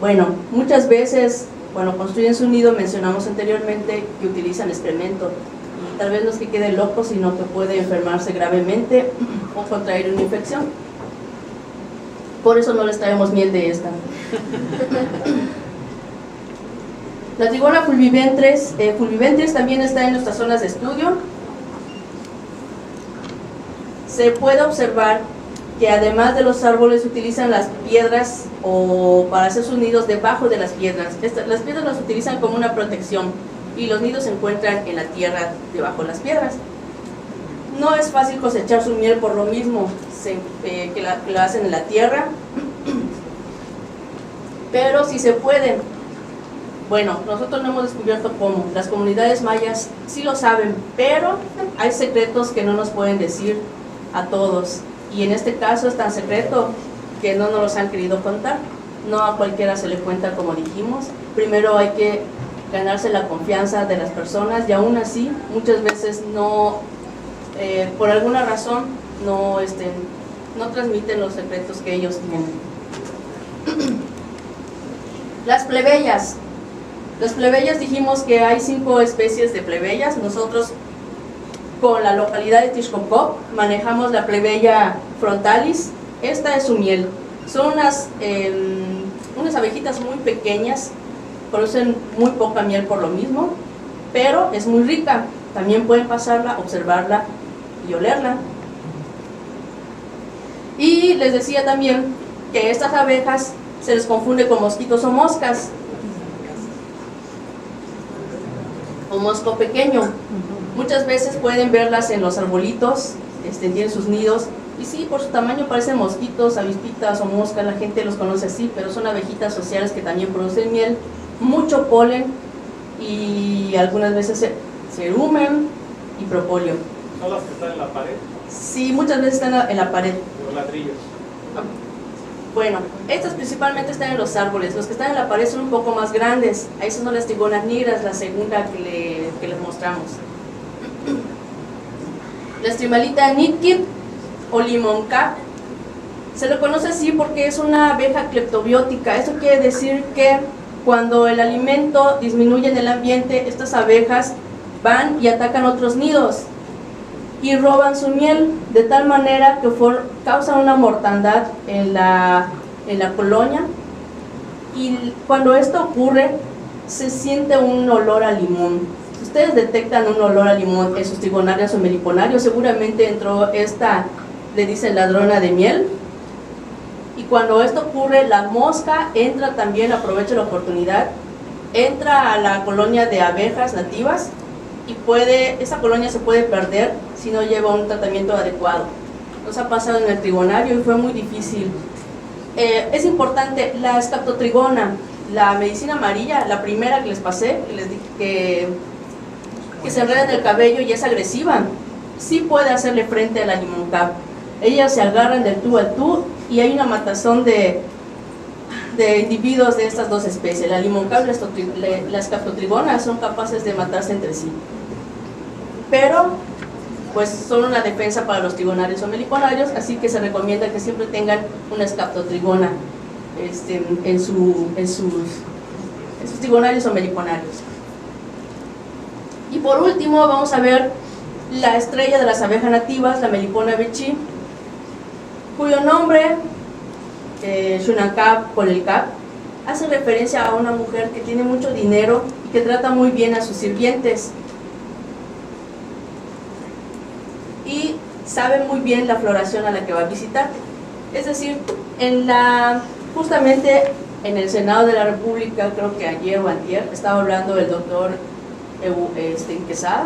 Speaker 2: Bueno, muchas veces cuando construyen su nido, mencionamos anteriormente que utilizan excremento, y tal vez no es que quede loco, sino que puede enfermarse gravemente o contraer una infección. Por eso no les traemos miel de esta. La Trigona fulviventris también está en nuestras zonas de estudio. Se puede observar que además de los árboles utilizan las piedras o para hacer sus nidos debajo de las piedras. Las piedras las utilizan como una protección y los nidos se encuentran en la tierra debajo de las piedras. No es fácil cosechar su miel por lo mismo que la hacen en la tierra, pero sí se puede. Bueno, nosotros no hemos descubierto cómo, las comunidades mayas sí lo saben, pero hay secretos que no nos pueden decir a todos, y en este caso es tan secreto que no nos los han querido contar. No a cualquiera se le cuenta, como dijimos. Primero hay que ganarse la confianza de las personas, y aún así muchas veces no, por alguna razón no transmiten los secretos que ellos tienen. Las plebeyas. Las plebeyas, dijimos que hay 5 especies de plebeyas. Nosotros con la localidad de Tixcocop manejamos la plebeya frontalis. Esta es su miel. Son unas abejitas muy pequeñas, producen muy poca miel por lo mismo, pero es muy rica. También pueden pasarla, observarla y olerla. Y les decía también que estas abejas se les confunde con mosquitos o moscas, o mosco pequeño. Muchas veces pueden verlas en los arbolitos, tienen sus nidos, y sí, por su tamaño parecen mosquitos, avispitas o moscas, la gente los conoce así, pero son abejitas sociales que también producen miel, mucho polen y algunas veces cerumen y propóleo.
Speaker 3: ¿Son las que están en la pared?
Speaker 2: Sí, muchas veces están en la pared.
Speaker 3: Los ladrillos.
Speaker 2: Bueno, estas principalmente están en los árboles, los que están en la pared son un poco más grandes, ahí son las trigonas negras, la segunda que les mostramos. La Strimalita nitkit o limón cap se le conoce así porque es una abeja cleptobiótica. Esto quiere decir que cuando el alimento disminuye en el ambiente, estas abejas van y atacan otros nidos y roban su miel, de tal manera que causan una mortandad en la colonia, y cuando esto ocurre se siente un olor a limón. Si ustedes detectan un olor a limón en sus trigonarias o meliponarios, seguramente entró esta, le dicen ladrona de miel, y cuando esto ocurre la mosca entra también, aprovecha la oportunidad, entra a la colonia de abejas nativas y esa colonia se puede perder si no lleva un tratamiento adecuado. Nos ha pasado en el trigonario y fue muy difícil. Es importante, la escaptotrigona, la medicina amarilla, la primera que les pasé, que les dije que se enreda en el cabello y es agresiva, sí puede hacerle frente a la limón cap. Ellas se agarran del tú al tú y hay una matazón de individuos de estas dos especies. La limón cap y la escaptotrigona son capaces de matarse entre sí, pero pues son una defensa para los trigonarios o meliponarios, así que se recomienda que siempre tengan una escaptotrigona en sus trigonarios o meliponarios. Y por último vamos a ver la estrella de las abejas nativas, la Melipona bechi, cuyo nombre, Shunakap Kolelkap, hace referencia a una mujer que tiene mucho dinero y que trata muy bien a sus sirvientes y sabe muy bien la floración a la que va a visitar. Es decir, justamente en el Senado de la República, creo que ayer o antier, estaba hablando el doctor Quesada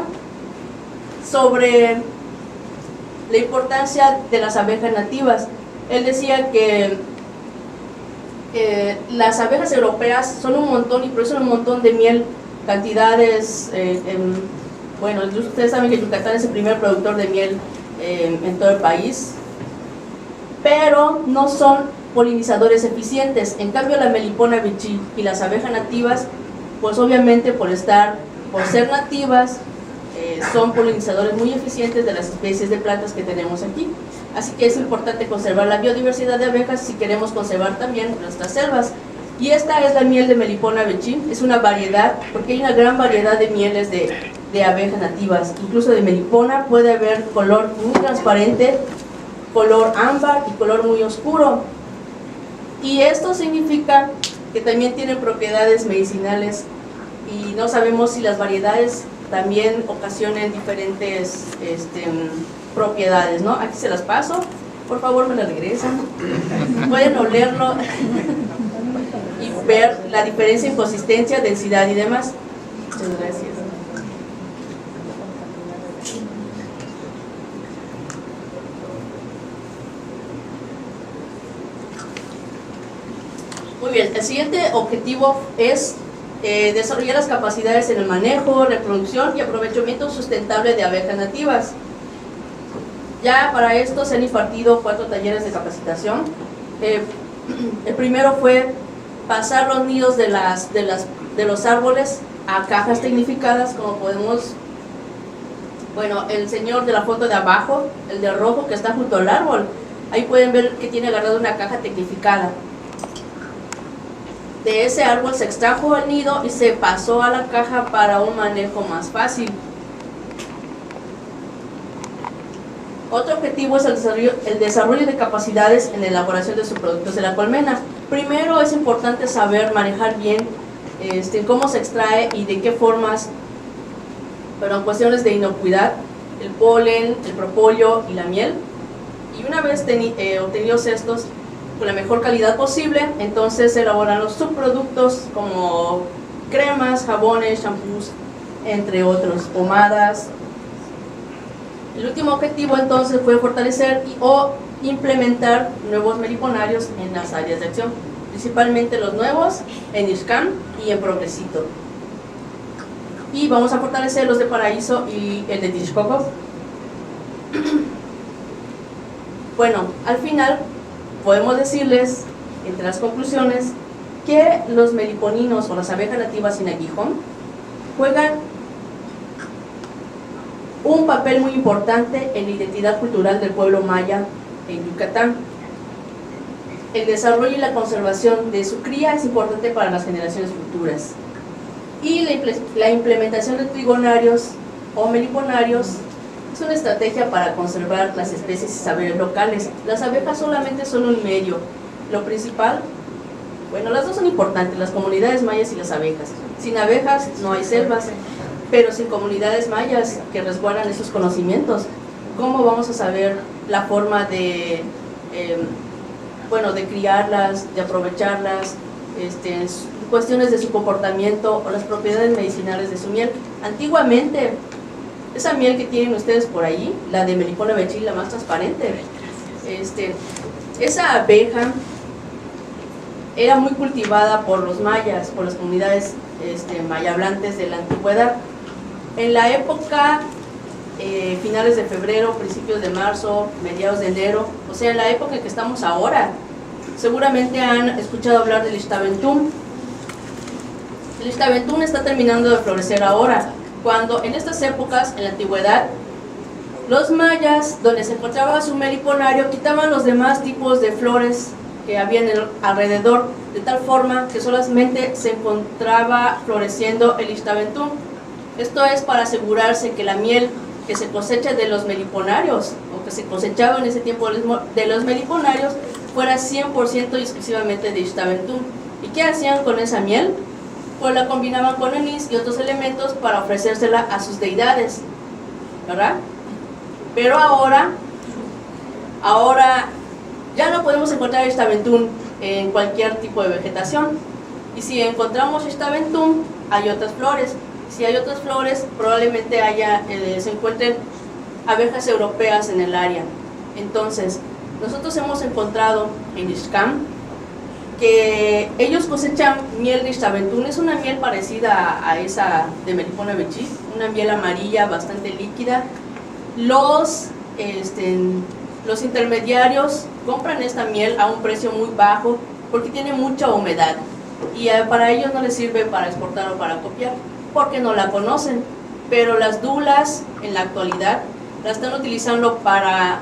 Speaker 2: sobre la importancia de las abejas nativas. Él decía que las abejas europeas son un montón y producen un montón de miel, cantidades, bueno, incluso ustedes saben que Yucatán es el primer productor de miel en todo el país, pero no son polinizadores eficientes. En cambio la Melipona bechi y las abejas nativas, pues obviamente por ser nativas, son polinizadores muy eficientes de las especies de plantas que tenemos aquí. Así que es importante conservar la biodiversidad de abejas si queremos conservar también nuestras selvas. Y esta es la miel de Melipona bechi, es una variedad, porque hay una gran variedad de mieles de abejas nativas. Incluso de Melipona puede haber color muy transparente, color ámbar y color muy oscuro. Y esto significa que también tienen propiedades medicinales, y no sabemos si las variedades también ocasionan diferentes propiedades, ¿no? Aquí se las paso, por favor me las regresan. Pueden olerlo y ver la diferencia en consistencia, densidad y demás. Muchas gracias. Muy bien, el siguiente objetivo es desarrollar las capacidades en el manejo, reproducción y aprovechamiento sustentable de abejas nativas. Ya para esto se han impartido 4 talleres de capacitación. El primero fue pasar los nidos de los árboles a cajas tecnificadas, como podemos, bueno, el señor de la foto de abajo, el de rojo que está junto al árbol, ahí pueden ver que tiene agarrado una caja tecnificada. De ese árbol se extrajo el nido y se pasó a la caja para un manejo más fácil. Otro objetivo es el desarrollo de capacidades en la elaboración de subproductos de la colmena. Primero es importante saber manejar bien cómo se extrae y de qué formas pero en cuestiones de inocuidad, el polen, el propóleo y la miel. Y una vez obtenidos estos con la mejor calidad posible, entonces se elaboran los subproductos como cremas, jabones, shampoos, entre otros, pomadas. El último objetivo entonces fue fortalecer o implementar nuevos meliponarios en las áreas de acción, principalmente los nuevos en Ixcán y en Progresito. Y vamos a fortalecer los de Paraíso y el de Texcoco. Bueno, al final podemos decirles, entre las conclusiones, que los meliponinos o las abejas nativas sin aguijón juegan un papel muy importante en la identidad cultural del pueblo maya en Yucatán. El desarrollo y la conservación de su cría es importante para las generaciones futuras. Y la implementación de trigonarios o meliponarios es una estrategia para conservar las especies y saberes locales. Las abejas solamente son un medio. Lo principal, bueno, las dos son importantes, las comunidades mayas y las abejas. Sin abejas no hay selvas, pero sin comunidades mayas que resguardan esos conocimientos, ¿cómo vamos a saber la forma de, de criarlas, de aprovecharlas, cuestiones de su comportamiento o las propiedades medicinales de su miel? Antiguamente, esa miel que tienen ustedes por ahí, la de Melipona bechil, la más transparente, esa abeja era muy cultivada por los mayas, por las comunidades maya hablantes de la antigüedad. En la época, finales de febrero, principios de marzo, mediados de enero, o sea, en la época en que estamos ahora, seguramente han escuchado hablar del Ixtaventún. El Ixtaventún está terminando de florecer ahora, cuando en estas épocas, en la antigüedad, los mayas, donde se encontraba su meliponario, quitaban los demás tipos de flores que habían alrededor, de tal forma que solamente se encontraba floreciendo el Ixtaventún. Esto es para asegurarse que la miel que se cosecha de los meliponarios, o que se cosechaba en ese tiempo de los meliponarios, fuera 100% exclusivamente de Ixtaventún. ¿Y qué hacían con esa miel? Pues la combinaban con anís y otros elementos para ofrecérsela a sus deidades, ¿verdad? Pero ahora ya no podemos encontrar Ixtaventún en cualquier tipo de vegetación. Y si encontramos Ixtaventún, hay otras flores. Si hay otras flores, probablemente se encuentren abejas europeas en el área. Entonces, nosotros hemos encontrado en Ixcán que ellos cosechan miel de Ixtaventún. Es una miel parecida a esa de Melipona bechil, una miel amarilla bastante líquida. Los intermediarios compran esta miel a un precio muy bajo porque tiene mucha humedad y para ellos no les sirve para exportar o para copiar porque no la conocen, pero las dulas en la actualidad la están utilizando para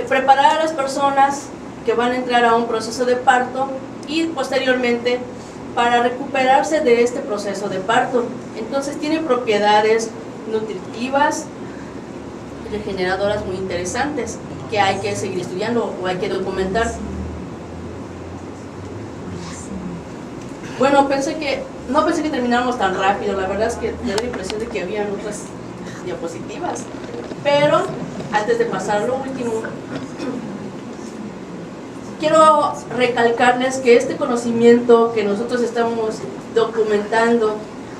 Speaker 2: preparar a las personas que van a entrar a un proceso de parto y posteriormente para recuperarse de este proceso de parto. Entonces tiene propiedades nutritivas, regeneradoras muy interesantes que hay que seguir estudiando o hay que documentar. Bueno, no pensé que termináramos tan rápido. La verdad es que me da la impresión de que habían otras diapositivas, pero antes de pasar a lo último, quiero recalcarles que este conocimiento que nosotros estamos documentando,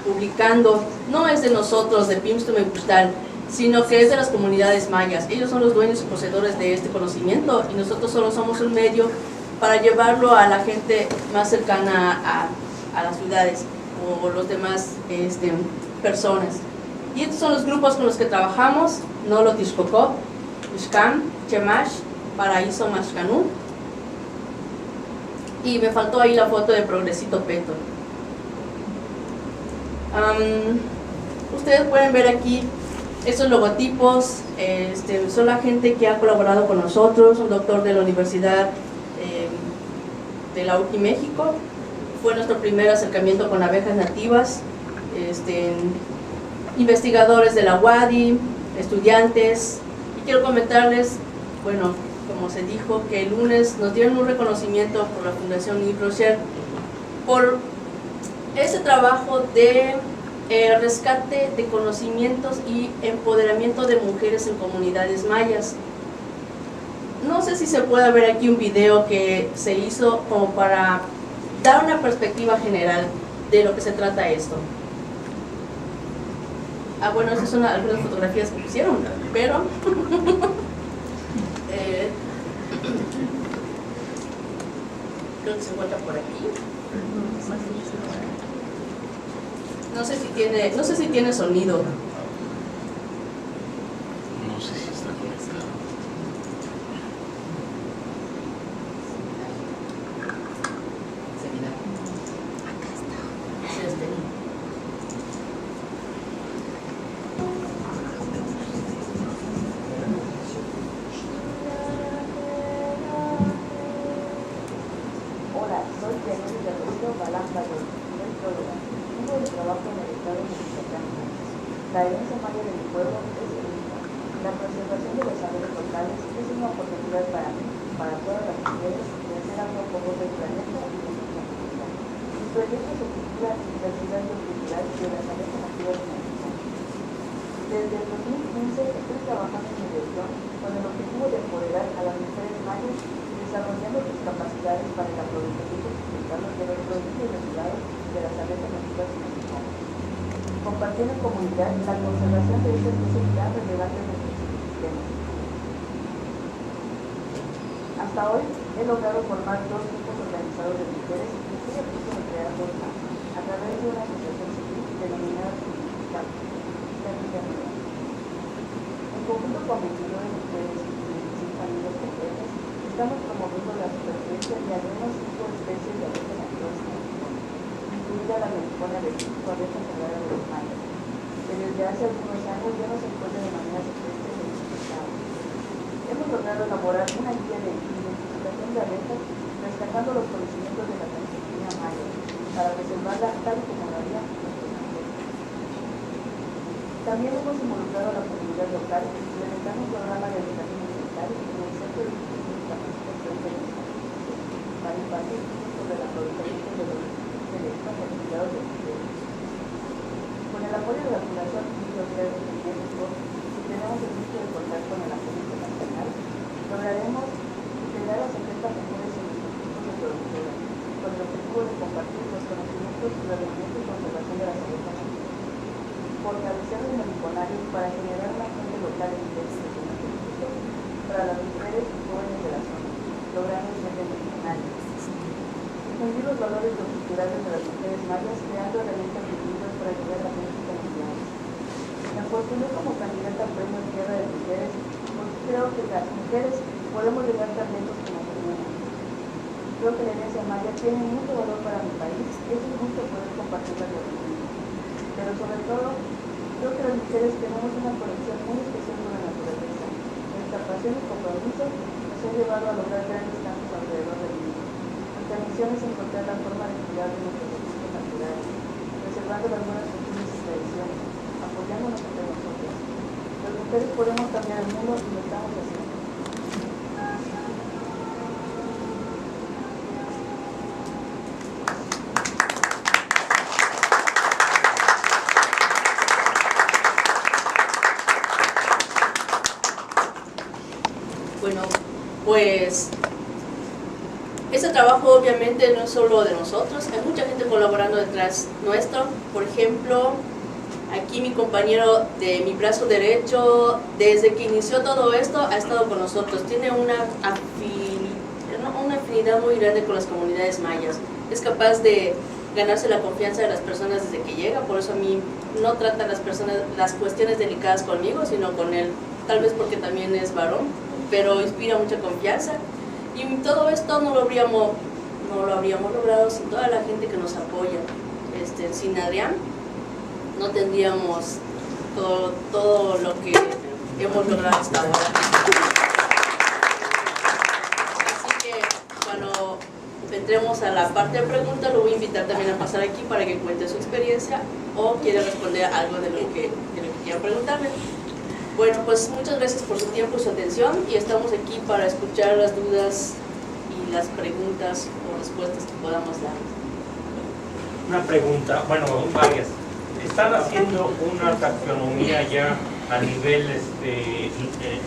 Speaker 2: publicando, no es de nosotros, de Pimstumepuxtal, sino que es de las comunidades mayas. Ellos son los dueños y poseedores de este conocimiento y nosotros solo somos un medio para llevarlo a la gente más cercana a las ciudades o los demás personas. Y estos son los grupos con los que trabajamos: Nolo Texcoco, Ixcán, Chemash, Paraíso Mashcanú. Y me faltó ahí la foto de Progresito Peto. Ustedes pueden ver aquí estos logotipos. Son la gente que ha colaborado con nosotros. Un doctor de la Universidad de la UCI México. Fue nuestro primer acercamiento con abejas nativas. Investigadores de la UADY, estudiantes. Y quiero comentarles, bueno, como se dijo, que el lunes nos dieron un reconocimiento por la Fundación Yves Rocher por ese trabajo de rescate de conocimientos y empoderamiento de mujeres en comunidades mayas. No sé si se puede ver aquí un video que se hizo como para dar una perspectiva general de lo que se trata esto. Bueno, esas son algunas fotografías que pusieron, pero creo que se encuentra por aquí. No sé si tiene sonido.
Speaker 4: No sé si está conectado.
Speaker 2: Es este.
Speaker 5: Hola, soy Yaneli de Ruido Balán Bayón, soy bióloga. Tengo el trabajo en el estado de Michoacán. La herencia maya de mi pueblo es única. La preservación de los saberes locales es una oportunidad para mí, para todas las mujeres, de hacer algo a favor del planeta y de nuestra comunidad. Mi proyecto se titula Diversidad Cultural de las Abejas Nativas de México. Desde el 2015 estoy trabajando en mi región con el objetivo de empoderar a las mujeres mayas desarrollando sus capacidades para el aprovechamiento sustentable de los productos regulados de las abejas nativas en México. Compartiendo en comunidad la conservación de esta especie tan relevante de nuestros ecosistemas. Hasta hoy he logrado formar 2 grupos organizados de mujeres y estoy a punto de crear 2 más, a través de una asociación civil denominada Significado. En conjunto con 29 mujeres y 25 amigos mujeres, estamos promoviendo la supervivencia de al menos 5 especies de abejas nativas en México, incluida la mexicana de México, abeja sagrada de los mayas, que desde hace algunos años ya no se encuentra de manera silvestre en nuestro estado. Hemos logrado elaborar una guía de identificación de abejas, rescatando los conocimientos de la disciplina maya, para preservarla tal y como lo harían nuestros ancestros. También hemos involucrado a la comunidad local, implementando un programa de educación ambiental en el Centro de Difusión y Capacitación de los para impartir sobre el aprovechamiento de los derechos y cuidados de mujeres. Con el apoyo de la Fundación Bibliotecas de México, si tenemos el gusto de contar con el apoyo internacional, lograremos integrar a 70 mujeres en los equipos de producción, con el objetivo de compartir los conocimientos y la conservación de las abejas nativas, fortalecer los mariconarios para generar una fuente local de ingresos para las mujeres y jóvenes de la zona, logrando ser medicinales. Difundir los valores culturales de las mujeres mayas, creando herramientas jurídicas para ayudar a las mujeres comunidades. Me postulé como candidata al premio Tierra de Mujeres porque creo que las mujeres podemos llegar tan lejos como podemos. Creo que la herencia maya tiene mucho valor para mi país y es un gusto poder compartirla con el mundo. Pero sobre todo, creo que las mujeres tenemos una conexión muy especial con la naturaleza. Nuestra pasión y compromiso nos ha llevado a lograr grandes cambios alrededor del mundo. Nuestra misión es encontrar la forma de cuidar de nuestros recursos naturales, preservando las buenas costumbres y tradiciones, apoyándonos entre nosotros. Las mujeres podemos cambiar el mundo y lo estamos haciendo.
Speaker 2: Bueno, pues ese trabajo obviamente no es solo de nosotros, hay mucha gente colaborando detrás nuestro. Por ejemplo, aquí mi compañero de mi brazo derecho, desde que inició todo esto, ha estado con nosotros. Tiene una afinidad muy grande con las comunidades mayas. Es capaz de ganarse la confianza de las personas desde que llega, por eso a mí no tratan las cuestiones delicadas conmigo, sino con él, tal vez porque también es varón, pero inspira mucha confianza. Y todo esto no lo habríamos logrado sin toda la gente que nos apoya. Sin Adrián no tendríamos todo lo que hemos logrado hasta ahora. Así que cuando entremos a la parte de preguntas, lo voy a invitar también a pasar aquí para que cuente su experiencia o quiera responder algo de lo que quiera preguntarme. Bueno, pues muchas gracias por su tiempo y su atención y estamos aquí para escuchar las dudas y las preguntas o respuestas que podamos dar.
Speaker 3: Una pregunta, bueno, varias.
Speaker 6: están haciendo una taxonomía ya a nivel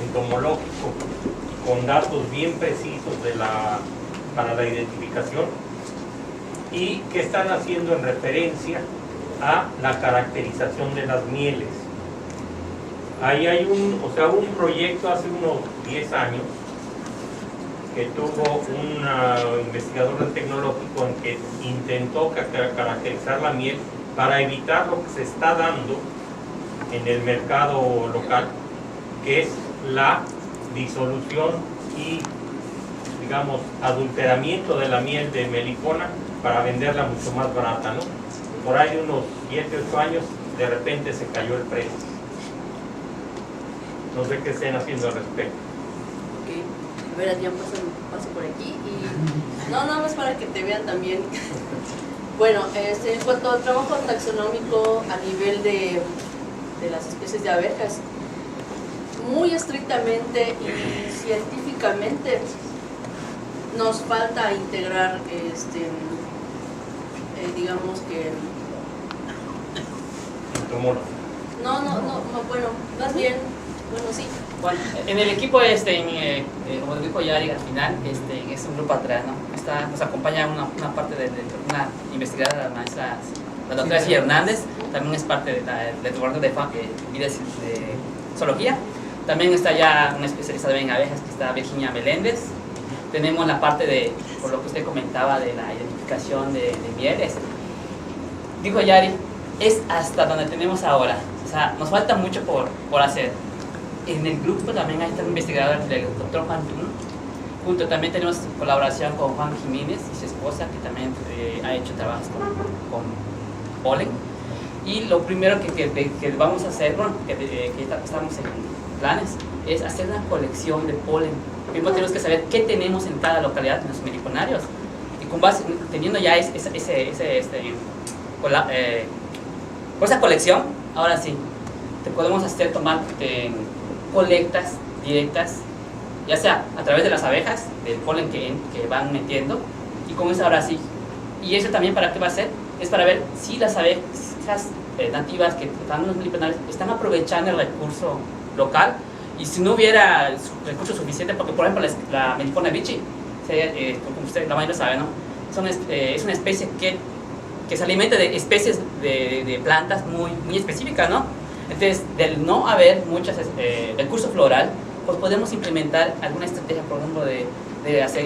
Speaker 6: entomológico, con datos bien precisos para la identificación, y que están haciendo en referencia a la caracterización de las mieles. Ahí hay un proyecto hace unos 10 años que tuvo un investigador del tecnológico en que intentó caracterizar la miel para evitar lo que se está dando en el mercado local, que es la disolución y, digamos, adulteramiento de la miel de melipona para venderla mucho más barata, ¿no? Por ahí de unos 7, 8 años, de repente se cayó el precio. No sé qué estén haciendo al respecto.
Speaker 2: Ok, a ver, ya paso por aquí y... No, nada más para que te vean también. Bueno, en cuanto al trabajo taxonómico a nivel de las especies de abejas, muy estrictamente y científicamente nos falta integrar, digamos que... Bueno, más bien, bueno, sí.
Speaker 7: Bueno, en el equipo, como dijo Yari al final, es un grupo atrás, ¿no? Nos acompaña una parte de una investigadora, la maestra, la doctora Silvia Hernández, también es parte del laboratorio de zoología. También está ya una especializada en abejas, que está Virginia Meléndez. Tenemos la parte de, por lo que usted comentaba, de la identificación de mieles. Dijo Yari, es hasta donde tenemos ahora. O sea, nos falta mucho por hacer. En el grupo también hay un investigador, el doctor Juan Tun. Junto también tenemos colaboración con Juan Jiménez y su esposa, que también ha hecho trabajos con polen. Y lo primero que vamos a hacer, bueno, que estamos en planes, es hacer una colección de polen. Primero tenemos que saber qué tenemos en cada localidad, en los meliponarios. Y con base, teniendo ya con esa colección, ahora sí, te podemos tomar colectas directas, ya sea a través de las abejas, del polen que van metiendo, y con eso ahora sí. Y eso también, ¿para qué va a ser? Es para ver si las abejas nativas que están en los meliponarios están aprovechando el recurso local, y si no hubiera recurso suficiente, porque por ejemplo la melipona bichi, como usted la mayoría sabe, ¿no? Es una especie que se alimenta de especies de plantas muy específicas, ¿no? Entonces, del no haber muchos recurso floral, pues podemos implementar alguna estrategia, por ejemplo, de hacer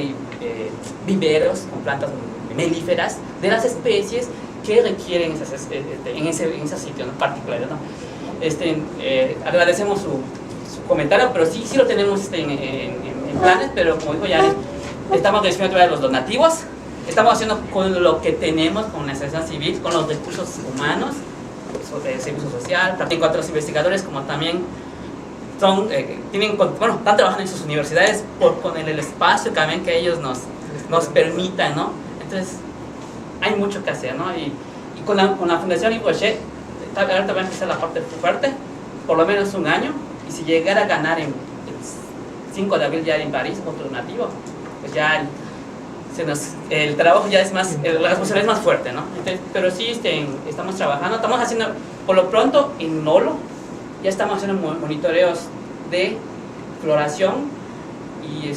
Speaker 7: viveros con plantas melíferas de las especies que requieren en ese sitio, ¿no? Particular, ¿no? Agradecemos su comentario, pero sí lo tenemos en planes, pero como dijo Yari, estamos recibiendo a los donativos, estamos haciendo con lo que tenemos, con la asociación civil, con los recursos humanos, de servicio social, también con otros investigadores, como también están trabajando en sus universidades con el espacio también que ellos nos permitan, ¿no? Entonces, hay mucho que hacer, ¿no? Y con la Fundación Yves Rocher, ahorita va a empezar la parte fuerte, por lo menos un año, y si llegara a ganar el 5 de abril ya en París, otro donativo, pues ya el trabajo ya es más, la responsabilidad es más fuerte, ¿no? Entonces, pero sí estamos trabajando, estamos haciendo, por lo pronto, en Nolo, ya estamos haciendo monitoreos de floración y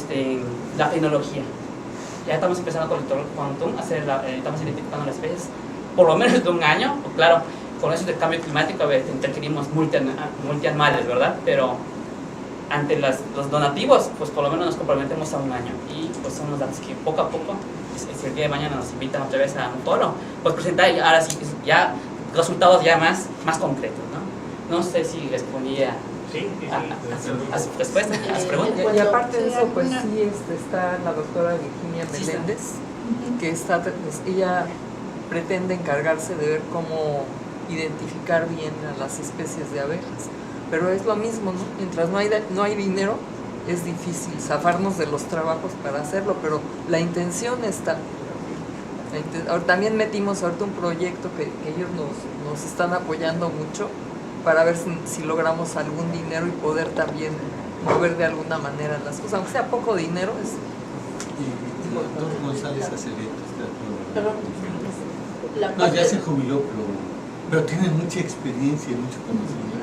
Speaker 7: la fenología. Ya estamos empezando con el doctor Quantum, estamos identificando las especies, por lo menos de un año, pues claro, con eso del cambio climático interferimos multianuales, ¿verdad? Pero ante los donativos, pues por lo menos nos comprometemos a un año, y pues son los datos que poco a poco, si el día de mañana nos invitan otra vez a un foro, pues presentar ahora sí ya resultados ya más concretos, ¿no? No sé si respondía a su respuesta, a su pregunta.
Speaker 8: Y aparte de eso, pues sí está la doctora Virginia Meléndez, que ella pretende encargarse de ver cómo identificar bien a las especies de abejas. Pero es lo mismo, ¿no? Mientras no hay dinero, es difícil zafarnos de los trabajos para hacerlo, pero la intención está. También metimos ahorita un proyecto que ellos nos están apoyando mucho para ver si logramos algún dinero y poder también mover de alguna manera las cosas, aunque sea poco dinero.
Speaker 9: Y el doctor González Acevedo está
Speaker 2: Perdón.
Speaker 9: No, ya se jubiló, pero Pero tienen mucha experiencia y mucho conocimiento en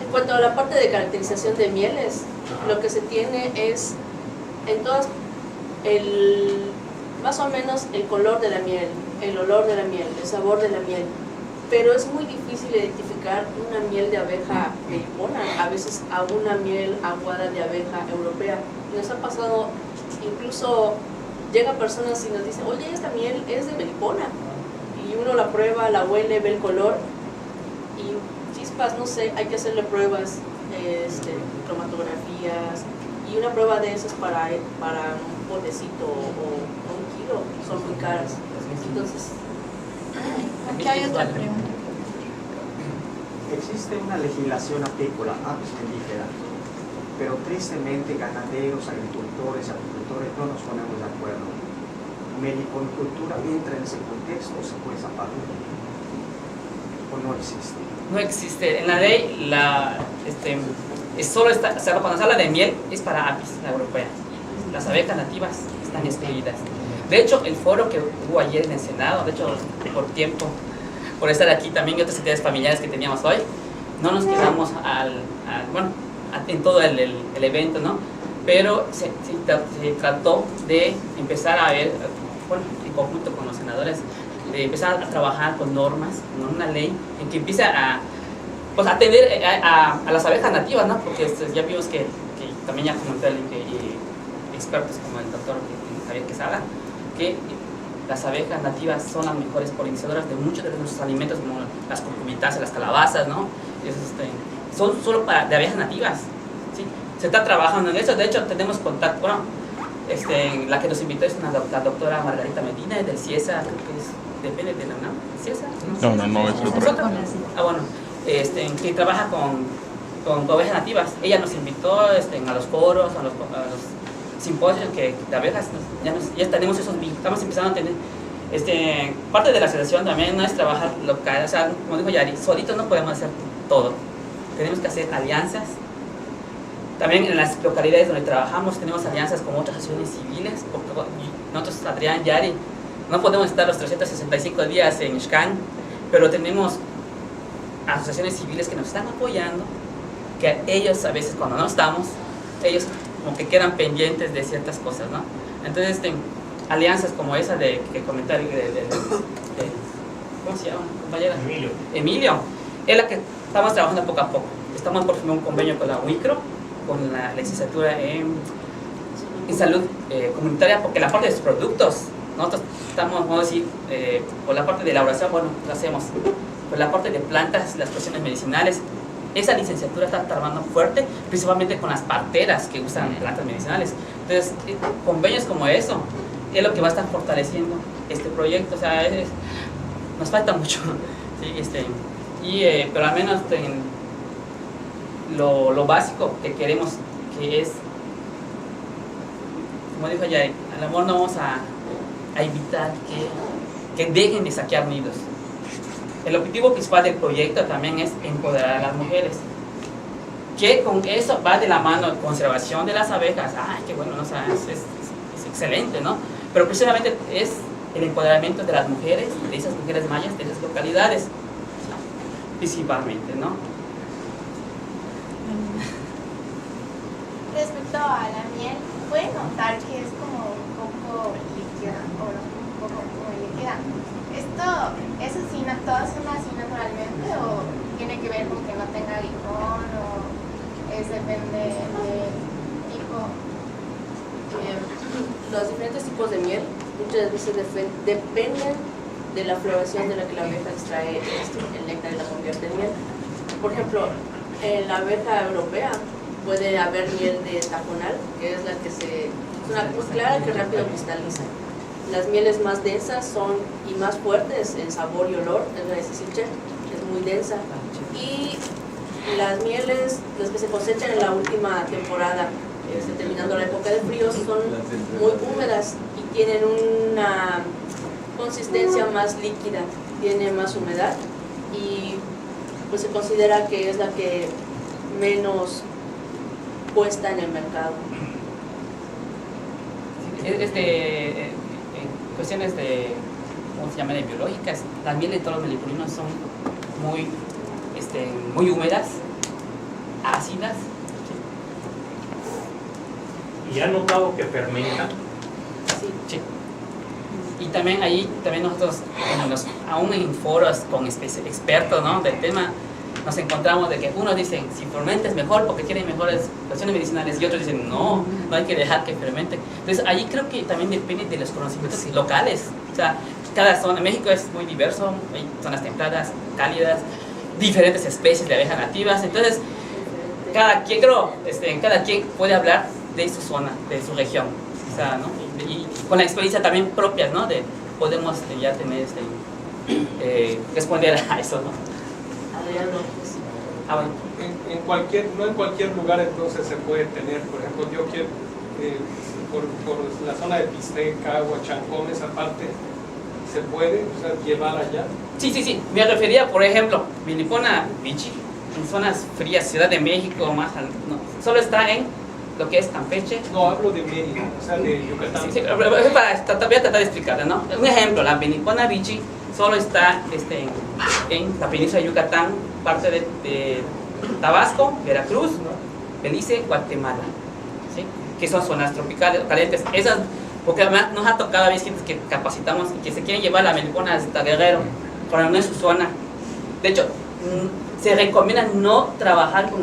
Speaker 9: el.
Speaker 2: En cuanto a la parte de caracterización de mieles, lo que se tiene es en todas más o menos el color de la miel, el olor de la miel, el sabor de la miel, pero es muy difícil identificar una miel de abeja melipona, a veces a una miel aguada de abeja europea. Nos ha pasado, incluso llegan personas y nos dicen, oye, esta miel es de melipona, y uno la prueba, la huele, ve el color y chispas, no sé, hay que hacerle pruebas, cromatografías, y una prueba de esas para un botecito o un kilo son muy caras. Entonces,
Speaker 1: Aquí hay otra pregunta.
Speaker 10: Existe una legislación apícola, apis mellifera, pero tristemente ganaderos, agricultores y apicultores no nos ponemos de acuerdo. ¿Meliponicultura entra en ese contexto o se puede zapar? ¿O no existe?
Speaker 7: No existe. En la ley, es solo está, o sea, cuando se habla de miel es para apis, la europea. Las abejas nativas están excluidas. De hecho, el foro que hubo ayer en el Senado, de hecho, por tiempo, por estar aquí también y otras actividades familiares que teníamos hoy, no nos quedamos en todo el evento, ¿no? Pero se trató de empezar a ver, en conjunto con los senadores, de empezar a trabajar con normas, con una ley en que empiece a atender a las abejas nativas, ¿no? Porque ya vimos que también ya comentó expertos como el doctor Javier Quesada, que las abejas nativas son las mejores polinizadoras de muchos de nuestros alimentos, como las cucurbitáceas, las calabazas, ¿no? Son solo de abejas nativas, ¿sí? Se está trabajando en eso. De hecho, tenemos contacto, la que nos invitó es la doctora Margarita Medina del CIESA, creo que depende de la UNAM. ¿CIESA?
Speaker 4: No, es otra.
Speaker 7: Que trabaja con abejas nativas. Ella nos invitó a los foros, a los simposios que de abejas, ya tenemos esos vínculos, estamos empezando a tener, parte de la asociación también no es trabajar local, o sea, como dijo Yari, solitos no podemos hacer todo, tenemos que hacer alianzas. También en las localidades donde trabajamos tenemos alianzas con otras asociaciones civiles, porque nosotros, Adrián, Yari, no podemos estar los 365 días en Xcán, pero tenemos asociaciones civiles que nos están apoyando, que ellos a veces cuando no estamos, ellos como que quedan pendientes de ciertas cosas, ¿no? Entonces, alianzas como esa que comentaron ¿cómo se llama, compañera? Emilio, es la que estamos trabajando poco a poco. Estamos por firmar un convenio con la UICRO, con la licenciatura en salud comunitaria, porque la parte de sus productos, nosotros estamos, vamos a decir, por la parte de elaboración, bueno, lo hacemos, por la parte de plantas, las cuestiones medicinales, esa licenciatura está trabajando fuerte, principalmente con las parteras que usan plantas medicinales. Entonces, convenios como eso es lo que va a estar fortaleciendo este proyecto. O sea, nos falta mucho, ¿sí? Pero al menos lo básico que queremos, que es, como dijo ella, a lo mejor no vamos a evitar que dejen de saquear nidos. El objetivo principal del proyecto también es empoderar a las mujeres, que con eso va de la mano conservación de las abejas. ¡Ay, qué bueno! ¿No? O sea, es excelente, ¿no? Pero precisamente es el empoderamiento de las mujeres, de esas mujeres mayas, de esas localidades, principalmente, ¿no?
Speaker 11: Respecto a la miel, puede notar que es como un poco líquida, o un poco muy líquida. ¿Eso sí, todas son así naturalmente o tiene que ver con que no tenga aguijón o depende del tipo?
Speaker 2: Los diferentes tipos de miel muchas veces dependen de la floración de la que la abeja extrae el néctar y la convierte en miel. Por ejemplo, en la abeja europea puede haber miel de tajonal, que es la que es una muy clara que rápido cristaliza. Las mieles más densas y más fuertes en sabor y olor, es la de Cecilche, es muy densa. Y las mieles, las que se cosechan en la última temporada, terminando la época de frío, son muy húmedas y tienen una consistencia más líquida, tiene más humedad y pues se considera que es la que menos cuesta en el mercado.
Speaker 7: Cuestiones de ¿cómo se llama?, de biológicas. Las mieles de todos los melipolinos son muy, muy húmedas, ácidas.
Speaker 6: ¿Y han notado que fermentan?
Speaker 7: Sí. Y también ahí, también nosotros, aún en foros con expertos, ¿no?, del tema, nos encontramos de que unos dicen, si fermenta es mejor porque tiene mejores cuestiones medicinales, y otros dicen, no hay que dejar que fermente. Entonces ahí creo que también depende de los conocimientos locales. O sea, cada zona, México es muy diverso, hay zonas templadas, cálidas, diferentes especies de abejas nativas. Entonces cada quien, cada quien puede hablar de su zona, de su región. O sea, ¿no? Y con la experiencia también propia, ¿no?, de podemos ya tener responder a eso, ¿no? Bueno.
Speaker 3: No en cualquier lugar entonces se puede tener, por ejemplo, yo quiero, por la zona de Pisteca, Huachancón, esa parte, ¿se puede, o sea, llevar allá?
Speaker 7: Sí, me refería, por ejemplo, Melipona bichi, en zonas frías, Ciudad de México, más solo está en lo que es Campeche.
Speaker 3: No, hablo de Mérida, o sea, de Yucatán.
Speaker 7: Sí, voy a tratar de explicarla, ¿no? Un ejemplo, la Melipona bichi solo está en la península de Yucatán, parte de Tabasco, Veracruz, Belice, Guatemala, ¿sí?, que son zonas tropicales, calientes. Esas, porque además nos ha tocado a veces que capacitamos y que se quieren llevar la melipona hasta Guerrero, pero no es su zona. De hecho, se recomienda no trabajar con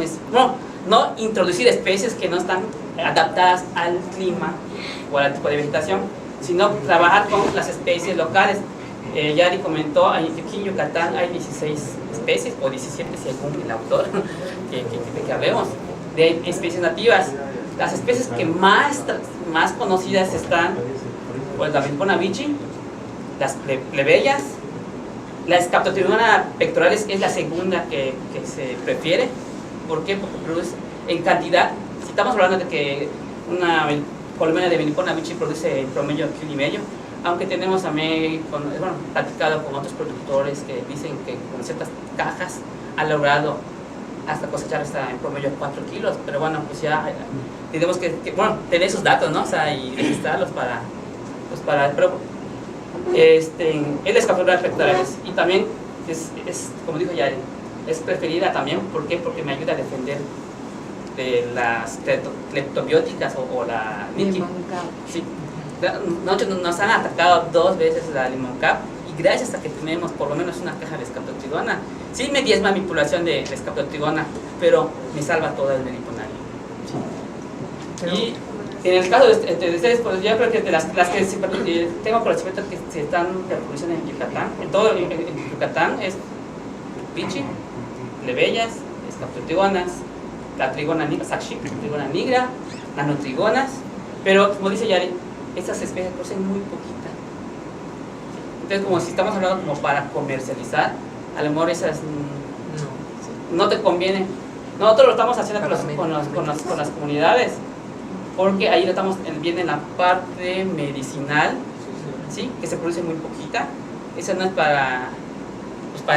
Speaker 7: no introducir especies que no están adaptadas al clima o al tipo de vegetación, sino trabajar con las especies locales. Yari comentó, aquí en Yucatán hay 16 especies, o 17 según el autor que hablemos, de especies nativas. Las especies que más conocidas están, pues, la Melipona bichi, las plebeyas, la Scaptotrigona pectoralis es la segunda que se prefiere. ¿Por qué? Porque produce en cantidad. Si estamos hablando de que una colmena de Melipona bichi produce en promedio 1,5 kg, aunque tenemos también platicado con otros productores que dicen que con ciertas cajas ha logrado hasta cosechar hasta en promedio 4 kilos, pero bueno, pues ya tenemos que tener esos datos, ¿no? O sea, y registrarlos pero es la Scaptotrigona pectoralis, y también es como dijo Yari, es preferida también. ¿Por qué? Porque me ayuda a defender de las cleptobióticas o la Niki. Sí. Nosotros nos han atacado 2 veces la limón cap, y gracias a que tenemos por lo menos una caja de Scaptotrigona, sí me diezma mi población de Scaptotrigona, pero me salva toda el meliponario. Sí. Y en el caso de ustedes, pues yo creo que de las que tengo conocimiento que se están reproduciendo en Yucatán, en Yucatán es bichi, plebeyas, Scaptotrigonas, la trigona nigra, trigona nigra, nanotrigonas, pero como dice Yari, estas especies producen muy poquita. Entonces, como si estamos hablando como para comercializar, a lo mejor esas no te conviene. Nosotros lo estamos haciendo con las comunidades, porque ahí lo estamos viendo en la parte medicinal, ¿sí?, que se produce muy poquita. Eso no es para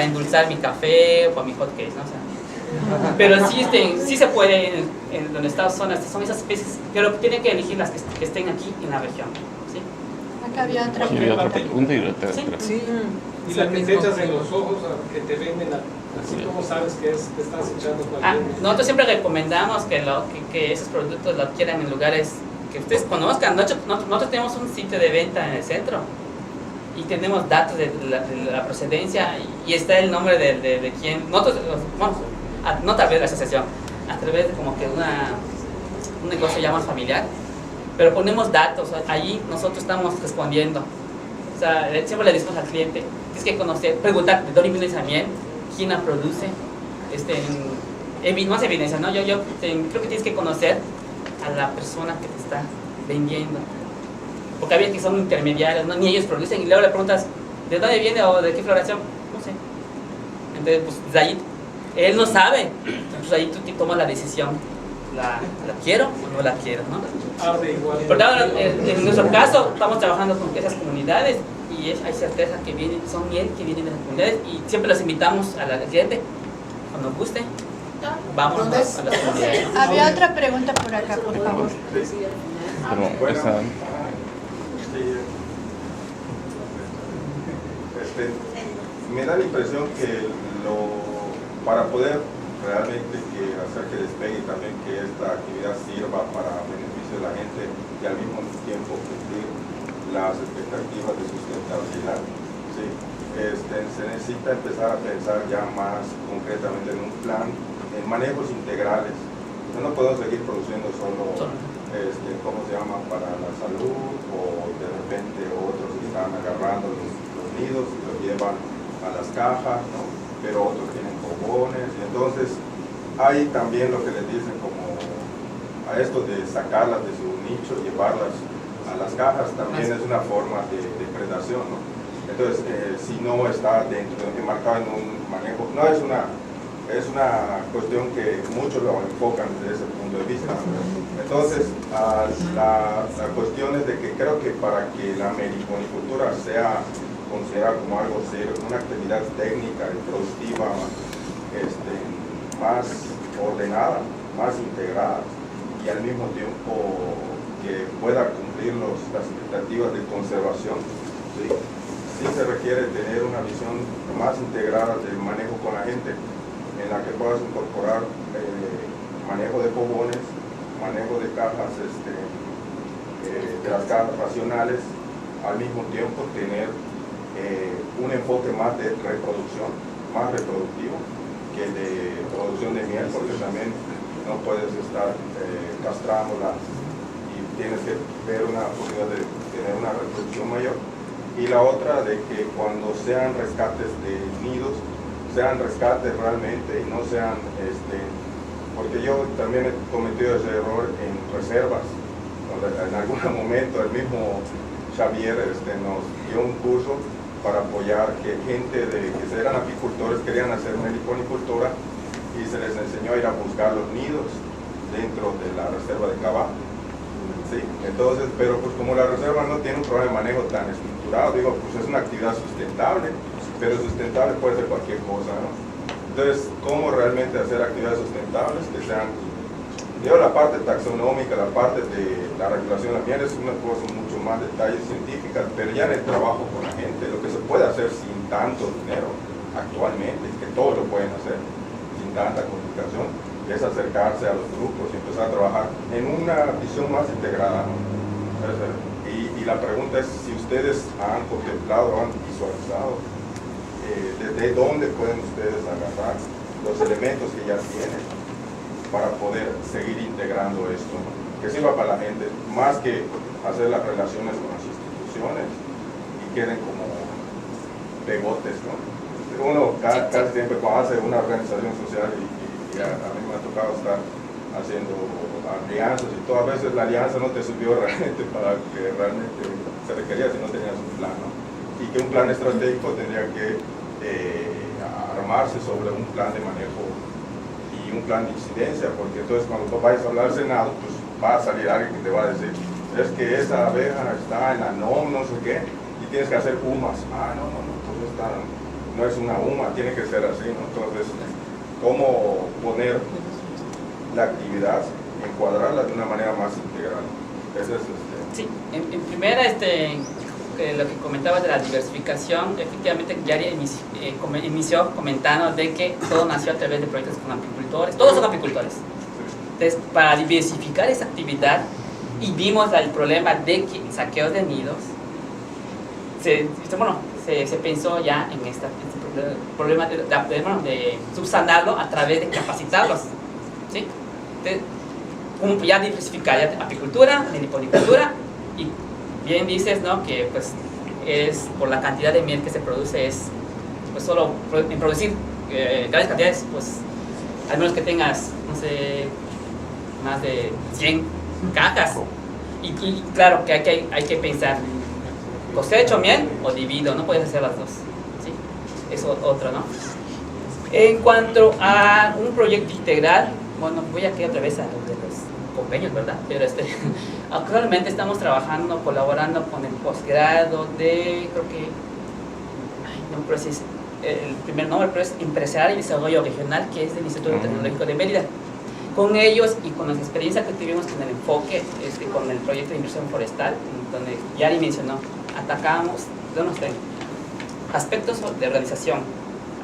Speaker 7: endulzar mi café o para mi hot cakes, ¿no? O sea, pero sí se puede en donde están son esas especies, pero tienen que elegir las que estén aquí en la región, ¿sí?
Speaker 1: Acá había otra
Speaker 4: pregunta.
Speaker 8: Sí.
Speaker 3: Y la que te echas en los ojos, que te venden, así como sabes que te estás echando cualquier...
Speaker 7: Nosotros siempre recomendamos que esos productos lo adquieran en lugares que ustedes conozcan. Nosotros tenemos un sitio de venta en el centro y tenemos datos de la procedencia, y está el nombre de quien. Nosotros, no tal vez la asociación, a través de como que un negocio ya más familiar, pero ponemos datos, allí nosotros estamos respondiendo. O sea, siempre le decimos al cliente, tienes que conocer, preguntar de dónde viene esa miel, quién la produce, más evidencia, ¿no? Yo creo que tienes que conocer a la persona que te está vendiendo, porque había que son intermediarios, ¿no? Ni ellos producen, y luego le preguntas ¿de dónde viene o de qué floración? No sé. Entonces, pues de ahí, él no sabe, entonces ahí tú tomas la decisión, ¿la quiero o no la quiero, ¿no? Pero en nuestro caso estamos trabajando con esas comunidades, y hay certeza que son miel que vienen de las comunidades, y siempre los invitamos a la cliente, cuando guste, vamos a las comunidades.
Speaker 1: Había otra pregunta por acá, por favor.
Speaker 4: Pero esa...
Speaker 12: Me da la impresión que para poder realmente hacer que despegue y también que esta actividad sirva para beneficio de la gente y al mismo tiempo cumplir las expectativas de sustentabilidad, ¿sí? Se necesita empezar a pensar ya más concretamente en un plan, en manejos integrales. No podemos seguir produciendo solo, ¿cómo se llama?, para la salud, o de repente otros están agarrando los nidos y los llevan a las cajas, ¿no? Pero otros tienen fogones, y entonces hay también lo que les dicen como a esto de sacarlas de su nicho, llevarlas a las cajas, también es una forma de predación, ¿no? Entonces, si no está dentro, enmarcado en un manejo, no es una cuestión que muchos lo enfocan desde ese punto de vista. Entonces, la cuestión es de que creo que para que la meliponicultura sea considerada como algo serio, una actividad técnica y productiva más ordenada, más integrada, y al mismo tiempo que pueda cumplir las expectativas de conservación, ¿sí? Sí se requiere tener una visión más integrada del manejo con la gente, en la que puedas incorporar manejo de fogones, manejo de cajas, de las cajas racionales, al mismo tiempo tener un enfoque más de reproducción, más reproductivo que de producción de miel, porque también no puedes estar castrándola y tienes que ver una posibilidad de tener una reproducción mayor. Y la otra de que cuando sean rescates de nidos, sean rescates realmente y no sean, porque yo también he cometido ese error en reservas, donde en algún momento el mismo Xavier nos dio un curso para apoyar que gente que eran apicultores querían hacer meliponicultura, y se les enseñó a ir a buscar los nidos dentro de la reserva de Cabá. Sí, entonces, pero pues como la reserva no tiene un programa de manejo tan estructurado, digo, pues es una actividad sustentable, pero sustentable puede ser cualquier cosa, ¿no? Entonces, ¿cómo realmente hacer actividades sustentables que sean, la parte taxonómica, la parte de la regulación de la miel es una cosa mucho más detalles científicas, pero ya en el trabajo con la gente, lo que se puede hacer sin tanto dinero actualmente, que todos lo pueden hacer sin tanta complicación, es acercarse a los grupos y empezar a trabajar en una visión más integrada, ¿no? Y la pregunta es si ustedes han contemplado o han visualizado desde dónde pueden ustedes agarrar los elementos que ya tienen para poder seguir integrando esto, ¿no? Que sirva para la gente, más que hacer las relaciones con las instituciones y queden como pegotes, ¿no? Uno casi siempre cuando hace una organización social y a mí me ha tocado estar haciendo alianzas y todas veces la alianza no te sirvió realmente para que realmente se requería si no tenías un plan, ¿no? Y que un plan estratégico tendría que armarse sobre un plan de manejo y un plan de incidencia, porque entonces cuando tú vayas a hablar al Senado, pues va a salir alguien que te va a decir, es que esa abeja está en la no sé qué, y tienes que hacer humas. No, pues no es una huma, tiene que ser así, ¿no? Entonces, ¿cómo poner la actividad, encuadrarla de una manera más integral? Ese es
Speaker 7: Sí, en primera, lo que comentabas de la diversificación, efectivamente Yari inició comentando de que todo nació a través de proyectos con apicultores, todos son apicultores. Entonces, para diversificar esa actividad, y vimos el problema de saqueos de nidos, se pensó ya en este problema de subsanarlo a través de capacitarlos, ¿sí? Entonces, ya diversificar ya apicultura, meliponicultura, y bien dices, ¿no?, que pues es por la cantidad de miel que se produce, es pues solo en producir grandes cantidades, pues al menos que tengas, no sé, más de 100 cajas, y claro que hay que pensar, cosecho miel o divido, no puedes hacer las dos, ¿sí? Eso otro, ¿no? En cuanto a un proyecto integral, bueno, voy a quedar otra vez a los de los convenios, ¿verdad? Pero actualmente estamos trabajando, colaborando con el posgrado de, creo que, no creo si es el primer nombre, pero es Empresarial y Desarrollo Regional, que es del Instituto Tecnológico de Mérida. Con ellos y con las experiencias que tuvimos con el enfoque, con el proyecto de inversión forestal, donde Yari mencionó, atacamos, ¿dónde nos traen? aspectos de organización,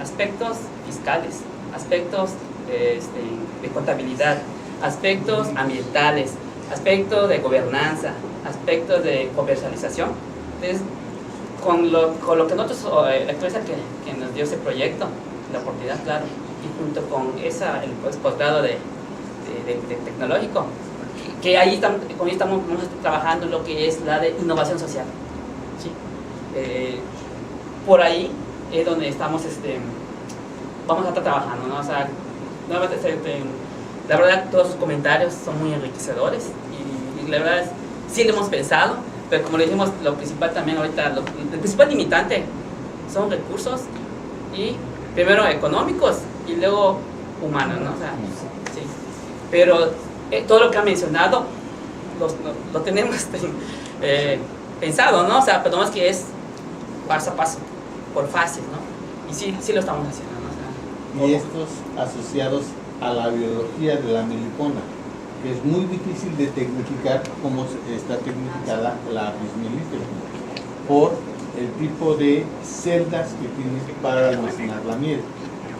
Speaker 7: aspectos fiscales, aspectos de contabilidad, aspectos ambientales, aspectos de gobernanza, aspectos de comercialización. Entonces, con lo que nosotros, la empresa que nos dio ese proyecto, la oportunidad, claro, y junto con el posgrado de tecnológico, que ahí estamos trabajando lo que es la de innovación social. ¿Sí? Por ahí es donde estamos, vamos a estar trabajando, ¿no? O sea, nuevamente, la verdad, todos sus comentarios son muy enriquecedores y la verdad es, sí lo hemos pensado, pero como le dijimos, lo principal también ahorita, el principal limitante son recursos, y primero económicos y luego humanos, ¿no? O sea, sí. Pero todo lo que ha mencionado lo tenemos pensado, ¿no? O sea, pero no es que es paso a paso, por fases, ¿no? Y sí lo estamos haciendo, ¿no? O sea,
Speaker 9: y estos asociados a la biología de la melipona, que es muy difícil de tecnificar como está tecnificada la apis mellifera, por el tipo de celdas que tiene para almacenar la miel,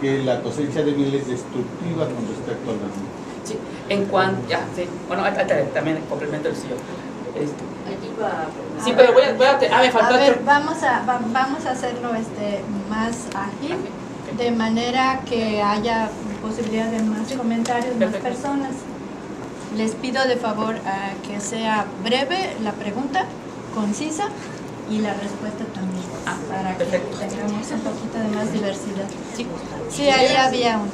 Speaker 9: que la cosecha de miel es destructiva con respecto a la miel.
Speaker 7: Sí, en cuanto, sí, bueno, también complemento el suyo. Sí, pero voy a me faltó
Speaker 1: a ver,
Speaker 7: otro.
Speaker 1: vamos a hacerlo más ágil, de manera que haya posibilidad de más comentarios, más personas. Les pido de favor que sea breve la pregunta, concisa, y la respuesta también, para que tengamos un poquito de más diversidad. Sí, ahí había una.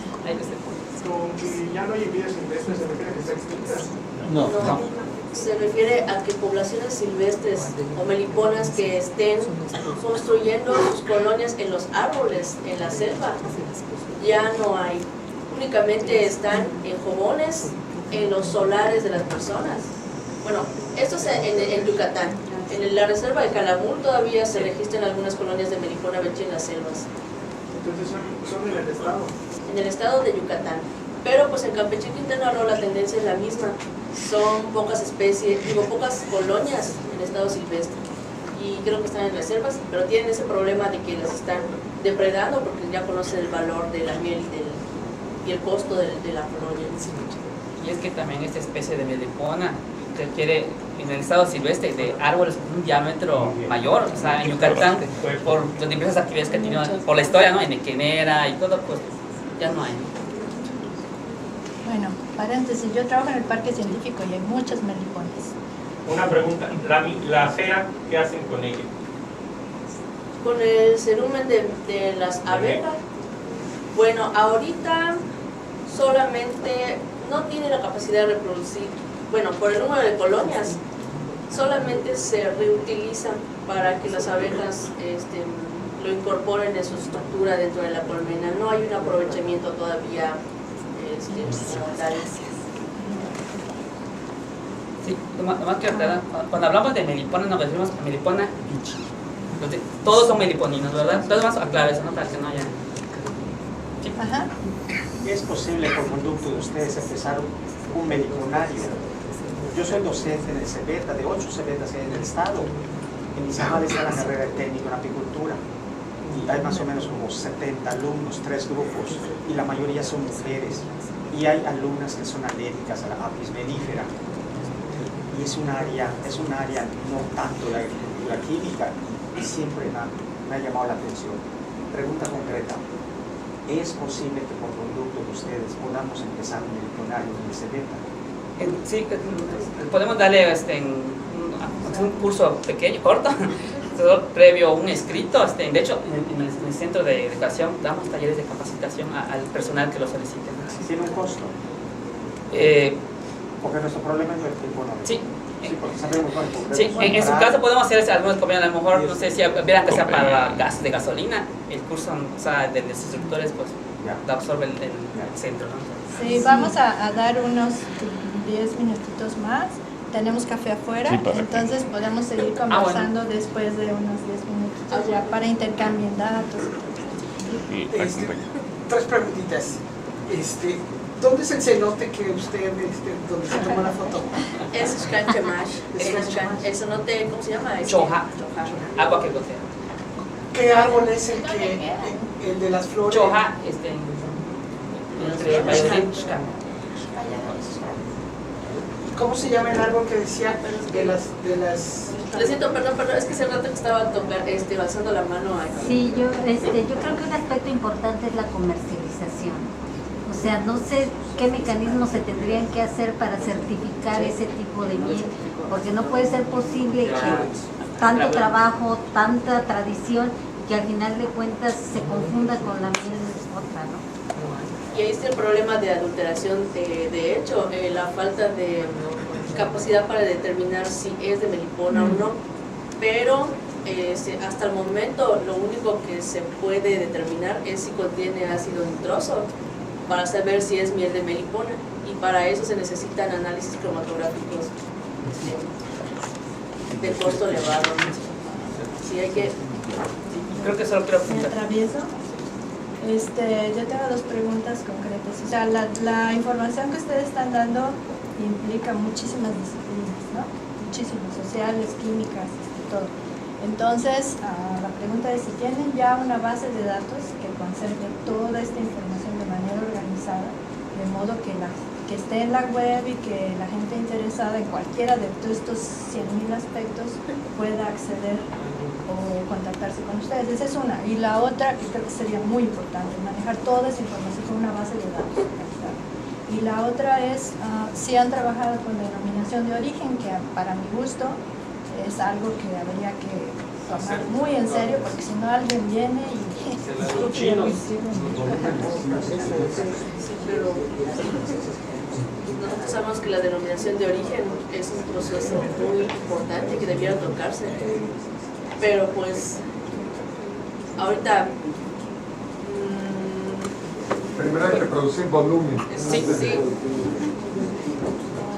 Speaker 13: Con que ya no hay vida silvestre, ¿se refiere a que está extinta?
Speaker 2: No. Se refiere a que poblaciones silvestres o meliponas que estén construyendo sus colonias en los árboles, en la selva, ya no hay. Únicamente están en jobones, en los solares de las personas. Bueno, esto es en Yucatán. En la reserva de Calamur todavía se registran algunas colonias de melipona beche en las selvas.
Speaker 13: Entonces son en el estado.
Speaker 2: En el estado de Yucatán. Pero pues en Campeche y Quintana Roo la tendencia es la misma. Son pocas especies, pocas colonias en estado silvestre. Y creo que están en reservas, pero tienen ese problema de que las están depredando porque ya conocen el valor de la miel y el costo de la colonia.
Speaker 7: Y es que también esta especie de melipona requiere en el estado silvestre de árboles con un diámetro mayor, o sea, en Yucatán, por las diversas actividades que ha tenido, por la historia, ¿no? En Equenera y todo, pues ya no hay.
Speaker 1: Bueno, paréntesis, yo trabajo en el parque científico y hay muchas meliponas.
Speaker 6: Una pregunta, la cera, ¿qué hacen con ella?
Speaker 2: Con el cerumen de las abejas, bueno, ahorita solamente no tiene la capacidad de reproducir, bueno, por el número de colonias, solamente se reutilizan para que las abejas lo incorporen en su estructura dentro de la colmena. No hay un aprovechamiento todavía como tal.
Speaker 7: Sí, nomás que cuando hablamos de melipona nos referimos a melipona bichi. Entonces, todos son meliponinos, ¿verdad? Entonces vamos a aclarar eso, ¿no? Para que no haya... Sí.
Speaker 1: Ajá.
Speaker 10: ¿Es posible por conducto de ustedes empezar un meliponario? Yo soy docente en el CEBETA, de 8 CEBETAs en el estado. En Izamal está la carrera de técnico en apicultura. Y hay más o menos como 70 alumnos, 3 grupos, y la mayoría son mujeres. Y hay alumnas que son alérgicas a la apis mellifera. Y es un área no tanto la agricultura química, y siempre me ha llamado la atención. Pregunta concreta. ¿Es posible que por conducto de ustedes podamos empezar un meliponario en el CEBETA?
Speaker 7: Sí, podemos darle un curso pequeño, corto, previo un escrito. De hecho, en el centro de educación damos talleres de capacitación al personal que lo solicite.
Speaker 10: ¿Tiene un costo? Porque nuestro problema es el económico.
Speaker 7: Sí.
Speaker 10: Sí, porque sabemos cuánto.
Speaker 7: Sí, en su caso podemos hacer algunos convenios, a lo mejor, no sé si verán que sea para gas de gasolina, el curso, o sea, de los instructores, pues, absorbe el centro, ¿no?
Speaker 1: Sí, vamos a dar unos 10 minutitos más. Tenemos café afuera, sí, entonces podemos seguir conversando después de unos 10 minutitos ya para intercambiar datos.
Speaker 13: Tres preguntitas. ¿Dónde es el cenote que usted, donde se tomó la foto?
Speaker 2: Es Xcanchemash. El cenote, ¿cómo se llama?
Speaker 7: Choja. Agua que gotea.
Speaker 13: ¿Qué árbol es el de las flores?
Speaker 7: Choja, entre Valladolid y Xcala.
Speaker 13: ¿Cómo se llama el árbol que decía de las
Speaker 2: Le siento, perdón, es que hace rato que estaba alzando la mano aquí.
Speaker 14: Sí, yo creo que un aspecto importante es la comercialización. O sea, no sé qué mecanismos se tendrían que hacer para certificar ese tipo de miel, porque no puede ser posible que tanto trabajo, tanta tradición, que al final de cuentas se confunda con la miel otra, ¿no?
Speaker 2: Y ahí está el problema de adulteración, de hecho, la falta de capacidad para determinar si es de melipona o no, pero hasta el momento lo único que se puede determinar es si contiene ácido nitroso para saber si es miel de melipona, y para eso se necesitan análisis cromatográficos de costo elevado. Sí, hay que...
Speaker 7: Creo que solo quiero
Speaker 1: ¿Me
Speaker 7: apuntar.
Speaker 1: atravieso? Yo tengo dos preguntas concretas. O sea, la información que ustedes están dando implica muchísimas disciplinas, ¿no? Muchísimas, sociales, químicas, todo. Entonces, la pregunta es si tienen ya una base de datos que conserve toda esta información de manera organizada, de modo que esté en la web y que la gente interesada en cualquiera de todos estos 100.000 aspectos pueda acceder o contactarse con ustedes. Esa es una. Y la otra, que creo que sería muy importante, manejar toda esa información con una base de datos organizada. Y la otra es, si han trabajado con denominación de origen, que para mi gusto es algo que habría que tomar muy en serio, porque si no alguien viene y...
Speaker 3: Los chinos.
Speaker 2: Nosotros sabemos que la denominación de origen es un proceso muy importante que debiera tocarse, pero pues ahorita
Speaker 15: primero hay que producir volumen.
Speaker 7: Sí.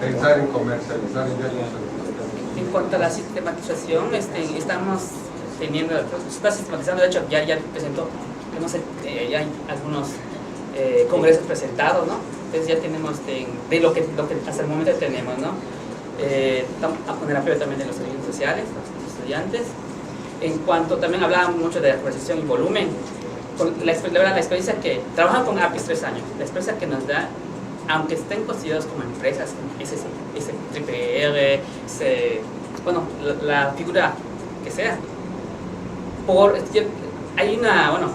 Speaker 15: Pensar en comercializar y ya no.
Speaker 7: En cuanto a la sistematización, estamos teniendo, se está sistematizando, de hecho ya presentó, no sé, ya hay algunos congresos presentados, ¿no? Entonces ya tenemos de lo que hasta el momento tenemos, ¿no? Con el apoyo también de los servicios sociales, los estudiantes. En cuanto también hablábamos mucho de actualización y volumen, con la experiencia que trabajan con APIS 3 años, la experiencia que nos da, aunque estén considerados como empresas, SPR, bueno, la figura que sea, hay una, bueno,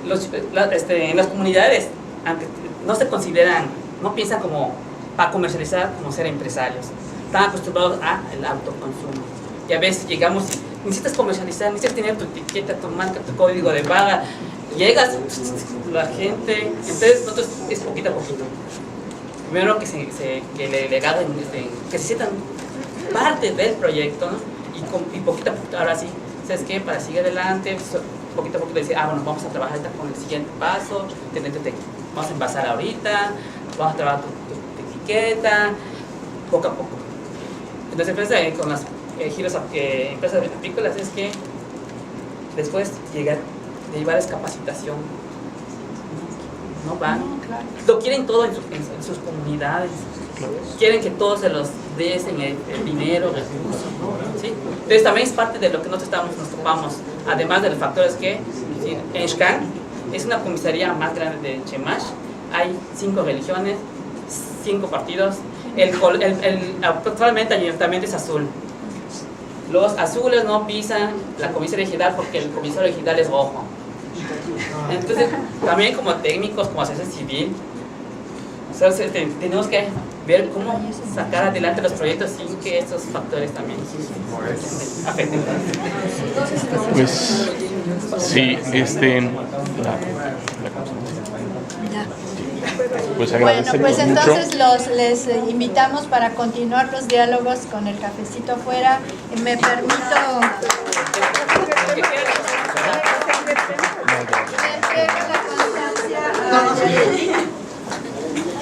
Speaker 7: en las comunidades, aunque no se consideran, no piensan como para comercializar, como ser empresarios, están acostumbrados al autoconsumo, y a veces llegamos, necesitas comercializar, necesitas tener tu etiqueta, tu marca, tu código de barra, llegas, la gente, entonces nosotros es poquito a poquito. Primero que le agarren, que se sientan parte del proyecto, ¿no? Y poquito a poquito, ahora sí, ¿sabes qué? Para seguir adelante, poquito a poquito decir, bueno, vamos a trabajar ahorita con el siguiente paso, vamos a envasar ahorita, vamos a trabajar tu etiqueta, poco a poco. Entonces, con las giros empresas apícolas es que después de llevarles capacitación, no van, lo quieren todo en sus comunidades, quieren que todos se los des en el dinero, recursos, ¿sí? Entonces también es parte de lo que nos topamos, además de los factores que en Xcán es una comisaría más grande de Chemash, hay 5 religiones, 5 partidos, actualmente el ayuntamiento es azul. Los azules no pisan la comisaría regional porque el comisario regional es rojo. Entonces, también como técnicos, como asesores civil, tenemos que ver cómo sacar adelante los proyectos sin que estos factores también afecten.
Speaker 4: Pues sí, pues
Speaker 1: bueno, pues entonces les invitamos para continuar los diálogos con el cafecito afuera. Me permito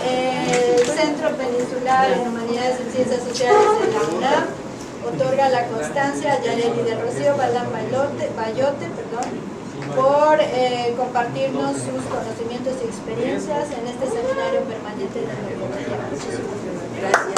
Speaker 1: el Centro Peninsular en Humanidades y Ciencias Sociales de la UNAM otorga la constancia a Yareli de Rocío Balán Bayote, por compartirnos sus conocimientos y experiencias en este seminario permanente de la biología. Gracias.